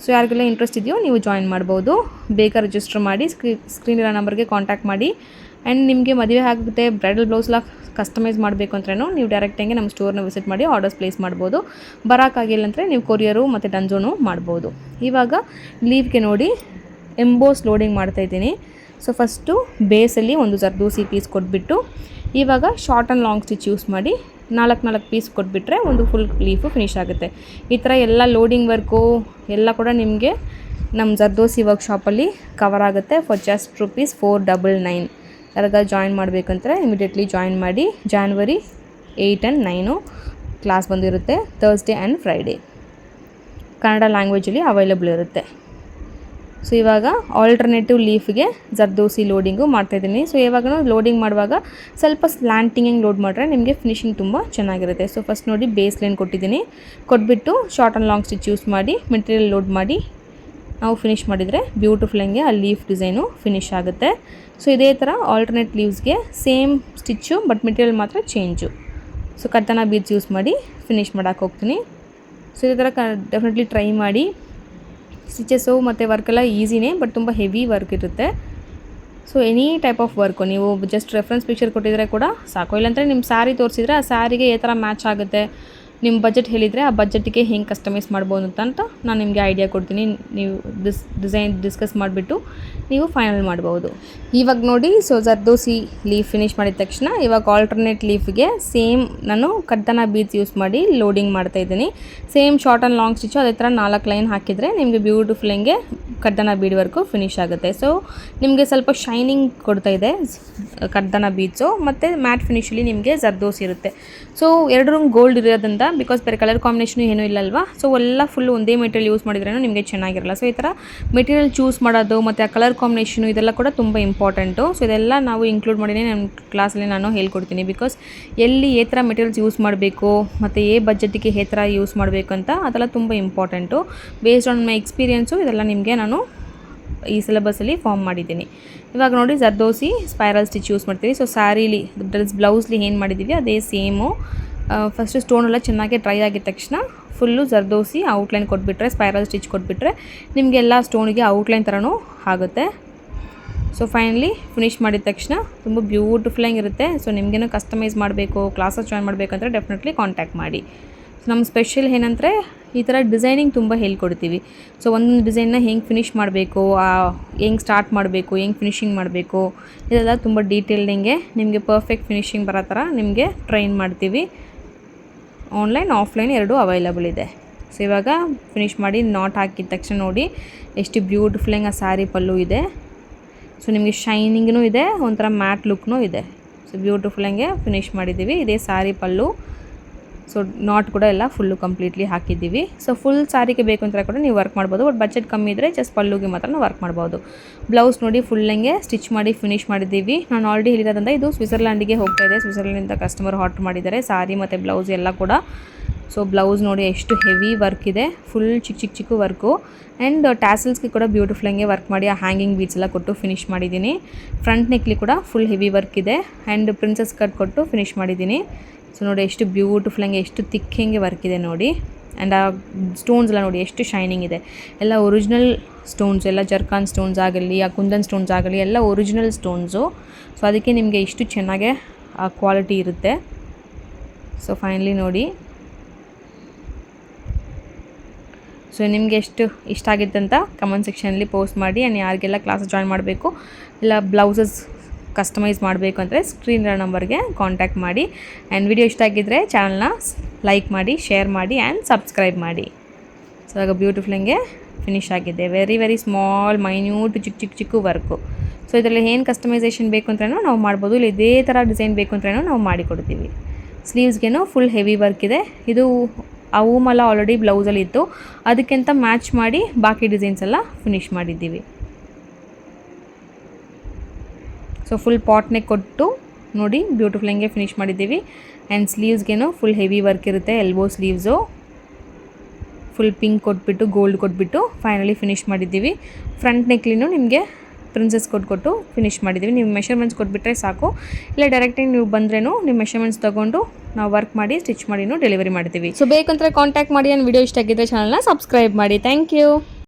ಸೊ ಯಾರಿಗೆಲ್ಲ ಇಂಟ್ರೆಸ್ಟ್ ಇದೆಯೋ ನೀವು ಜಾಯಿನ್ ಮಾಡ್ಬೋದು. ಬೇಗ ರಿಜಿಸ್ಟರ್ ಮಾಡಿ. ಸ್ಕ್ರೀನಿರೋ ನಂಬರ್ಗೆ ಕಾಂಟ್ಯಾಕ್ಟ್ ಮಾಡಿ. ಆ್ಯಂಡ್ ನಿಮಗೆ ಮದುವೆ ಆಗುತ್ತೆ, ಬ್ರೈಡಲ್ ಬ್ಲೌಸ್ಲ ಕಸ್ಟಮೈಸ್ ಮಾಡಬೇಕು ಅಂದ್ರೂ ನೀವು ಡೈರೆಕ್ಟಾಗಿ ನಮ್ಮ ಸ್ಟೋರ್ನ ವಿಸಿಟ್ ಮಾಡಿ ಆರ್ಡರ್ಸ್ ಪ್ಲೇಸ್ ಮಾಡ್ಬೋದು. ಬರೋಕ್ಕಾಗಿಲ್ಲ ಅಂದರೆ ನೀವು ಕೊರಿಯರು ಮತ್ತು ಡನ್ಝೋನು ಮಾಡ್ಬೋದು. ಇವಾಗ ಲೀವ್ಗೆ ನೋಡಿ ಎಂಬೋಸ್ ಲೋಡಿಂಗ್ ಮಾಡ್ತಾಯಿದ್ದೀನಿ. ಸೊ ಫಸ್ಟು ಬೇಸಲ್ಲಿ ಒಂದು ಜರ್ದೋಸಿ ಪೀಸ್ ಕೊಟ್ಬಿಟ್ಟು ಇವಾಗ short and long stitch use ಮಾಡಿ 4 ಪೀಸ್ ಕೊಟ್ಬಿಟ್ರೆ ಒಂದು ಫುಲ್ ಲೀಫು ಫಿನಿಶ್ ಆಗುತ್ತೆ. ಈ ಥರ ಎಲ್ಲ ಲೋಡಿಂಗ್ ವರ್ಕು ಎಲ್ಲ ಕೂಡ ನಿಮಗೆ ನಮ್ಮ ಜರ್ದೋಸಿ ವರ್ಕ್ಶಾಪಲ್ಲಿ ಕವರ್ ಆಗುತ್ತೆ ಫಾರ್ ಜಸ್ಟ್ ₹499. ಯಾರಾಗ ಜಾಯಿನ್ ಮಾಡಬೇಕಂದ್ರೆ ಇಮಿಡಿಯೇಟ್ಲಿ ಜಾಯಿನ್ ಮಾಡಿ. January 8 and 9 ಕ್ಲಾಸ್ ಬಂದಿರುತ್ತೆ, ಥರ್ಸ್ಡೇ ಆ್ಯಂಡ್ ಫ್ರೈಡೇ. ಕನ್ನಡ ಲ್ಯಾಂಗ್ವೇಜಲ್ಲಿ ಅವೈಲೇಬಲ್ ಇರುತ್ತೆ. ಸೊ ಇವಾಗ ಆಲ್ಟರ್ನೇಟಿವ್ ಲೀಫ್ಗೆ ಜರ್ದೋಸಿ ಲೋಡಿಂಗು ಮಾಡ್ತಾಯಿದ್ದೀನಿ. ಸೊ ಇವಾಗ ಲೋಡಿಂಗ್ ಮಾಡುವಾಗ ಸ್ವಲ್ಪ ಸ್ಲ್ಯಾಂಟಿಂಗ್ ಲೋಡ್ ಮಾಡಿದ್ರೆ ನಿಮಗೆ ಫಿನಿಶಿಂಗ್ ತುಂಬ ಚೆನ್ನಾಗಿರುತ್ತೆ. ಸೊ ಫಸ್ಟ್ ನೋಡಿ ಬೇಸ್ ಲೈನ್ ಕೊಟ್ಟಿದ್ದೀನಿ, ಕೊಟ್ಬಿಟ್ಟು short and long stitch use ಮಾಡಿ ಮೆಟೀರಿಯಲ್ ಲೋಡ್ ಮಾಡಿ ನಾವು ಫಿನಿಶ್ ಮಾಡಿದರೆ ಬ್ಯೂಟಿಫುಲ್ಲಂಗೆ ಆ ಲೀಫ್ ಡಿಸೈನು ಫಿನಿಶ್ ಆಗುತ್ತೆ. ಸೊ ಇದೇ ಥರ ಆಲ್ಟರ್ನೇಟ್ ಲೀವ್ಸ್ಗೆ ಸೇಮ್ ಸ್ಟಿಚ್ಚು ಬಟ್ ಮೆಟೀರಿಯಲ್ ಮಾತ್ರ ಚೇಂಜು. ಸೊ ಕಟ್ಟನ ಬೀಡ್ಸ್ ಯೂಸ್ ಮಾಡಿ ಫಿನಿಶ್ ಮಾಡೋಕ್ಕೆ ಹೋಗ್ತೀನಿ. ಸೊ ಇದೇ ಥರ ಡೆಫಿನೆಟ್ಲಿ ಟ್ರೈ ಮಾಡಿ. ಸ್ಟಿಚಸ್ಸು ಮತ್ತು ವರ್ಕೆಲ್ಲ ಈಸಿನೇ, ಬಟ್ ತುಂಬ ಹೆವಿ ವರ್ಕ್ ಇರುತ್ತೆ. So any type of work ನೀವು ಜಸ್ಟ್ ರೆಫರೆನ್ಸ್ ಪಿಕ್ಚರ್ ಕೊಟ್ಟಿದ್ರೆ ಕೂಡ ಸಾಕು. ಇಲ್ಲಾಂದರೆ ನಿಮ್ಮ ಸ್ಯಾರಿ ತೋರಿಸಿದ್ರೆ ಆ ಸ್ಯಾರಿಗೆ ಯಾವ ಥರ ಮ್ಯಾಚ್ ಆಗುತ್ತೆ, ನಿಮ್ಮ ಬಜೆಟ್ ಹೇಳಿದರೆ ಆ ಬಜೆಟಿಗೆ ಹೆಂಗೆ ಕಸ್ಟಮೈಸ್ ಮಾಡ್ಬೋದು ಅಂತ ನಾನು ನಿಮಗೆ ಐಡಿಯಾ ಕೊಡ್ತೀನಿ. ನೀವು ಡಿಸೈನ್ ಡಿಸ್ಕಸ್ ಮಾಡಿಬಿಟ್ಟು ನೀವು ಫೈನಲ್ ಮಾಡ್ಬೋದು. ಇವಾಗ ನೋಡಿ, ಸೊ ಜರ್ದೋಸಿ ಲೀಫ್ ಫಿನಿಶ್ ಮಾಡಿದ ತಕ್ಷಣ ಇವಾಗ ಆಲ್ಟರ್ನೇಟ್ ಲೀಫ್ಗೆ ಸೇಮ್ ನಾನು ಕಡ್ದನ ಬೀಡ್ಸ್ ಯೂಸ್ ಮಾಡಿ ಲೋಡಿಂಗ್ ಮಾಡ್ತಾಯಿದ್ದೀನಿ. Same short and long stitch ಅದೇ ಥರ 4 ಲೈನ್ ಹಾಕಿದರೆ ನಿಮಗೆ ಬ್ಯೂಟಿಫುಲ್ಲಂಗೆ ಕಡ್ದನ ಬೀಡ್ ವರ್ಕು ಫಿನಿಶ್ ಆಗುತ್ತೆ. ಸೊ ನಿಮಗೆ ಸ್ವಲ್ಪ ಶೈನಿಂಗ್ ಕೊಡ್ತಾ ಇದೆ ಕಡ್ದನ ಬೀಡ್ಸು, ಮತ್ತು ಮ್ಯಾಟ್ ಫಿನಿಶಲ್ಲಿ ನಿಮಗೆ ಜರ್ದೋಸಿ ಇರುತ್ತೆ. ಸೊ 2 ಗೋಲ್ಡ್ ಇರೋದ್ರಿಂದ ಬಿಕಾಸ್ ಬೇರೆ ಕಲರ್ ಕಾಂಬಿನೇಷನ್ ಏನೂ ಇಲ್ಲಲ್ವಾ. ಸೊ ಎಲ್ಲ ಫುಲ್ ಒಂದೇ ಮೆಟೀರಿಯಲ್ ಯೂಸ್ ಮಾಡಿದ್ರೂ ನಿಮಗೆ ಚೆನ್ನಾಗಿರಲ್ಲ. ಸೊ ಈ ಥರ ಮೆಟೀರಿಯಲ್ ಚೂಸ್ ಮಾಡೋದು ಮತ್ತು ಆ ಕಲರ್ ಕಾಂಬಿನೇಷನು ಇದೆಲ್ಲ ಕೂಡ ತುಂಬ ಇಂಪಾರ್ಟೆಂಟು. ಸೊ ಇದೆಲ್ಲ ನಾವು ಇನ್ಕ್ಲೂಡ್ ಮಾಡಿನೇ ನನ್ನ ಕ್ಲಾಸಲ್ಲಿ ನಾನು ಹೇಳ್ಕೊಡ್ತೀನಿ. ಬಿಕಾಸ್ ಎಲ್ಲಿ ಯಾವ ಥರ ಮೆಟೀರಿಯಲ್ಸ್ ಯೂಸ್ ಮಾಡಬೇಕು ಮತ್ತು ಬಜೆಟಿಗೆ ಯಾವ ಥರ ಯೂಸ್ ಮಾಡಬೇಕು ಅಂತ ಅದೆಲ್ಲ ತುಂಬ important. Based on my experience ಇದೆಲ್ಲ ನಿಮಗೆ ನಾನು ಈ ಸಿಲೆಬಸ್ಸಲ್ಲಿ ಫಾರ್ಮ್ ಮಾಡಿದ್ದೀನಿ. ಇವಾಗ ನೋಡಿ ಜರ್ದೋಸಿ ಸ್ಪೈರಲ್ ಸ್ಟಿಚ್ ಯೂಸ್ ಮಾಡ್ತೀವಿ. ಸೊ ಸ್ಯಾರೀಲಿ ಬ್ಲೌಸ್ಲಿ ಏನು ಮಾಡಿದ್ದೀವಿ ಅದೇ ಸೇಮು. ಫಸ್ಟು ಸ್ಟೋನೆಲ್ಲ ಚೆನ್ನಾಗಿ ಡ್ರೈ ಆಗಿದ ತಕ್ಷಣ ಫುಲ್ಲು ಜರ್ದೋಸಿ ಔಟ್ಲೈನ್ ಕೊಟ್ಬಿಟ್ರೆ, ಸ್ಪೈರಲ್ ಸ್ಟಿಚ್ ಕೊಟ್ಬಿಟ್ರೆ ನಿಮಗೆಲ್ಲ ಸ್ಟೋನಿಗೆ ಔಟ್ಲೈನ್ ಥರನೂ ಆಗುತ್ತೆ. ಸೊ ಫೈನಲಿ ಫಿನಿಶ್ ಮಾಡಿದ ತಕ್ಷಣ ತುಂಬ ಬ್ಯೂಟಿಫುಲ್ಲಾಗಿರುತ್ತೆ. ಸೊ ನಿಮಗೇನೋ ಕಸ್ಟಮೈಸ್ ಮಾಡಬೇಕು, ಕ್ಲಾಸಸ್ ಜಾಯ್ನ್ ಮಾಡಬೇಕಂದ್ರೆ ಡೆಫಿನೆಟ್ಲಿ ಕಾಂಟ್ಯಾಕ್ಟ್ ಮಾಡಿ. ಸೊ ನಮ್ಮ ಸ್ಪೆಷಲ್ ಏನಂದರೆ ಈ ಥರ ಡಿಸೈನಿಂಗ್ ತುಂಬ ಹೇಳ್ಕೊಡ್ತೀವಿ. ಸೊ ಒಂದೊಂದು ಡಿಸೈನ್ನ ಹೆಂಗೆ ಫಿನಿಶ್ ಮಾಡಬೇಕು, ಹೆಂಗೆ ಸ್ಟಾರ್ಟ್ ಮಾಡಬೇಕು, ಹೆಂಗೆ ಫಿನಿಶಿಂಗ್ ಮಾಡಬೇಕು, ಇದೆಲ್ಲ ತುಂಬ ಡೀಟೇಲ್ಡಿಂಗೆ ನಿಮಗೆ ಪರ್ಫೆಕ್ಟ್ ಫಿನಿಶಿಂಗ್ ಬರೋ ಥರ ನಿಮಗೆ ಟ್ರೈನ್ ಮಾಡ್ತೀವಿ. ಆನ್ಲೈನ್ ಆಫ್ಲೈನ್ ಎರಡೂ ಅವೈಲಬಲ್ ಇದೆ. ಸೊ ಇವಾಗ ಫಿನಿಶ್ ಮಾಡಿ ನಾಟ್ ಹಾಕಿದ ತಕ್ಷಣ ನೋಡಿ ಎಷ್ಟು ಬ್ಯೂಟಿಫುಲ್ಲಾಗಿ ಆ ಸ್ಯಾರಿ ಪಲ್ಲು ಇದೆ. ಸೊ ನಿಮಗೆ ಶೈನಿಂಗ್ನೂ ಇದೆ, ಒಂಥರ ಮ್ಯಾಟ್ ಲುಕ್ನೂ ಇದೆ. ಸೊ ಬ್ಯೂಟಿಫುಲ್ಲಾಗೆ ಫಿನಿಶ್ ಮಾಡಿದ್ದೀವಿ. ಇದೇ ಸ್ಯಾರಿ ಪಲ್ಲು. ಸೊ ನಾಟ್ ಕೂಡ ಎಲ್ಲ ಫುಲ್ಲು ಕಂಪ್ಲೀಟ್ಲಿ ಹಾಕಿದ್ದೀವಿ. ಸೊ ಫುಲ್ ಸ್ಯಾರಿಗೆ ಬೇಕು ಅಂತ ಕೂಡ ನೀವು ವರ್ಕ್ ಮಾಡ್ಬೋದು. ಬಟ್ ಬಜೆಟ್ ಕಮ್ಮಿ ಇದ್ದರೆ ಜಸ್ಟ್ ಪಲ್ಲುಗೆ ಮಾತ್ರ ನಾವು ವರ್ಕ್ ಮಾಡ್ಬೋದು. ಬ್ಲೌಸ್ ನೋಡಿ ಫುಲ್ಲಂಗೆ ಸ್ಟಿಚ್ ಮಾಡಿ ಫಿನಿಶ್ ಮಾಡಿದ್ದೀವಿ. ನಾನು ಆಲ್ರೆಡಿ ಹೇಳಿರೋದ್ರಿಂದ ಇದು ಸ್ವಿಟ್ಜರ್ಲ್ಯಾಂಡಿಗೆ ಹೋಗ್ತಾ ಇದೆ. ಸ್ವಿಟ್ಜರ್ಲ್ಯಾಂಡಿಂದ ಕಸ್ಟಮರ್ ಆರ್ಡರ್ ಮಾಡಿದ್ದಾರೆ ಸ್ಯಾರಿ ಮತ್ತು ಬ್ಲೌಸ್ ಎಲ್ಲ ಕೂಡ. ಸೊ ಬ್ಲೌಸ್ ನೋಡಿ ಎಷ್ಟು ಹೆವಿ ವರ್ಕ್ ಇದೆ, ಫುಲ್ ಚಿಕ್ಕ ವರ್ಕು. ಆ್ಯಂಡ್ ಟ್ಯಾಸಲ್ಸ್ಗೆ ಕೂಡ ಬ್ಯೂಟಿಫುಲ್ಲಾಗೆ ವರ್ಕ್ ಮಾಡಿ ಆ ಹ್ಯಾಂಗಿಂಗ್ ಬೀಡ್ಸ್ ಎಲ್ಲ ಕೊಟ್ಟು ಫಿನಿಶ್ ಮಾಡಿದ್ದೀನಿ. ಫ್ರಂಟ್ ನೆಕ್ಲಿ ಕೂಡ ಫುಲ್ ಹೆವಿ ವರ್ಕ್ ಇದೆ. ಆ್ಯಂಡ್ ಪ್ರಿನ್ಸಸ್ ಕಟ್ ಕೊಟ್ಟು ಫಿನಿಶ್ ಮಾಡಿದ್ದೀನಿ. ಸೊ ನೋಡಿ ಎಷ್ಟು ಬ್ಯೂಟಿಫುಲ್ಲಾಗಿ ಎಷ್ಟು ತಿಕ್ಕಿಂಗೆ ವರ್ಕ್ ಇದೆ ನೋಡಿ. ಆ್ಯಂಡ್ ಆ ಸ್ಟೋನ್ಸ್ ಎಲ್ಲ ನೋಡಿ ಎಷ್ಟು ಶೈನಿಂಗ್ ಇದೆ. ಎಲ್ಲ ಒರಿಜಿನಲ್ ಸ್ಟೋನ್ಸ್, ಎಲ್ಲ ಜರ್ಕಾನ್ ಸ್ಟೋನ್ಸ್ ಆಗಲಿ, ಆ ಕುಂದನ್ ಸ್ಟೋನ್ಸ್ ಆಗಲಿ ಎಲ್ಲ ಒರಿಜಿನಲ್ ಸ್ಟೋನ್ಸು. ಸೊ ಅದಕ್ಕೆ ನಿಮಗೆ ಇಷ್ಟು ಚೆನ್ನಾಗೆ ಆ ಕ್ವಾಲಿಟಿ ಇರುತ್ತೆ. ಸೊ ಫೈನಲಿ ನೋಡಿ. ಸೊ ನಿಮಗೆ ಎಷ್ಟು ಇಷ್ಟ ಆಗಿತ್ತು ಅಂತ ಕಮೆಂಟ್ ಸೆಕ್ಷನಲ್ಲಿ ಪೋಸ್ಟ್ ಮಾಡಿ. ಆ್ಯಂಡ್ ಯಾರಿಗೆಲ್ಲ ಕ್ಲಾಸಸ್ ಜಾಯ್ನ್ ಮಾಡಬೇಕು ಇಲ್ಲ ಬ್ಲೌಸಸ್ ಕಸ್ಟಮೈಸ್ ಮಾಡಬೇಕು ಅಂದರೆ ಸ್ಕ್ರೀನ್ ನಂಬರ್ಗೆ ಕಾಂಟ್ಯಾಕ್ಟ್ ಮಾಡಿ. ಆ್ಯಂಡ್ ವಿಡಿಯೋ ಇಷ್ಟ ಆಗಿದ್ದರೆ ಚಾನಲ್ನ ಲೈಕ್ ಮಾಡಿ, ಶೇರ್ ಮಾಡಿ ಆ್ಯಂಡ್ ಸಬ್ಸ್ಕ್ರೈಬ್ ಮಾಡಿ. ಸೊ ಇವಾಗ ಬ್ಯೂಟಿಫುಲ್ಲಾಗೆ ಫಿನಿಶ್ ಆಗಿದೆ. ವೆರಿ ಸ್ಮಾಲ್ ಮೈನ್ಯೂಟ್ ಚಿಕ್ಕ ವರ್ಕು. ಸೊ ಇದರಲ್ಲಿ ಏನು ಕಸ್ಟಮೈಸೇಷನ್ ಬೇಕು ಅಂದ್ರೂ ನಾವು ಮಾಡ್ಬೋದು. ಇಲ್ಲ ಇದೇ ಥರ ಡಿಸೈನ್ ಬೇಕು ಅಂದ್ರೂ ನಾವು ಮಾಡಿಕೊಡ್ತೀವಿ. ಸ್ಲೀವ್ಸ್ಗೇನು ಫುಲ್ ಹೆವಿ ವರ್ಕ್ ಇದೆ. ಇದು ಆ ಹೂಮೆಲ್ಲ ಆಲ್ರೆಡಿ ಬ್ಲೌಸಲ್ಲಿ ಇತ್ತು, ಅದಕ್ಕಿಂತ ಮ್ಯಾಚ್ ಮಾಡಿ ಬಾಕಿ ಡಿಸೈನ್ಸ್ ಎಲ್ಲ ಫಿನಿಶ್ ಮಾಡಿದ್ದೀವಿ. ಸೊ ಫುಲ್ ಪಾಟ್ನೆಕ್ ಕೊಟ್ಟು ನೋಡಿ ಬ್ಯೂಟಿಫುಲ್ಲಾಗೆ ಫಿನಿಶ್ ಮಾಡಿದ್ದೀವಿ. ಆ್ಯಂಡ್ ಸ್ಲೀವ್ಸ್ಗೇನು ಫುಲ್ ಹೆವಿ ವರ್ಕ್ ಇರುತ್ತೆ. ಎಲ್ಬೋ ಸ್ಲೀವ್ಸು ಫುಲ್ ಪಿಂಕ್ ಕೊಟ್ಬಿಟ್ಟು ಗೋಲ್ಡ್ ಕೊಟ್ಬಿಟ್ಟು ಫೈನಲಿ ಫಿನಿಶ್ ಮಾಡಿದ್ದೀವಿ. ಫ್ರಂಟ್ ನೆಕ್ಲಿನೂ ನಿಮಗೆ ಪ್ರಿನ್ಸಸ್ ಕೊಟ್ಟು ಫಿನಿಶ್ ಮಾಡಿದ್ದೀವಿ. ನೀವು ಮೆಷರ್ಮೆಂಟ್ಸ್ ಕೊಟ್ಬಿಟ್ರೆ ಸಾಕು. ಇಲ್ಲ ಡೈರೆಕ್ಟಾಗಿ ನೀವು ಬಂದ್ರೇನು ನಿಮ್ಮ ಮೆಷರ್ಮೆಂಟ್ಸ್ ತೊಗೊಂಡು ನಾವು ವರ್ಕ್ ಮಾಡಿ ಸ್ಟಿಚ್ ಮಾಡಿನೂ ಡೆಲಿವರಿ ಮಾಡ್ತೀವಿ. ಸೊ ಬೇಕಂದರೆ ಕಾಂಟ್ಯಾಕ್ಟ್ ಮಾಡಿ. ಆ್ಯಂಡ್ ವಿಡಿಯೋ ಇಷ್ಟ ಆಗಿದ್ದರೆ ಚಾನಲ್ನ ಸಬ್ಸ್ಕ್ರೈಬ್ ಮಾಡಿ. Thank you.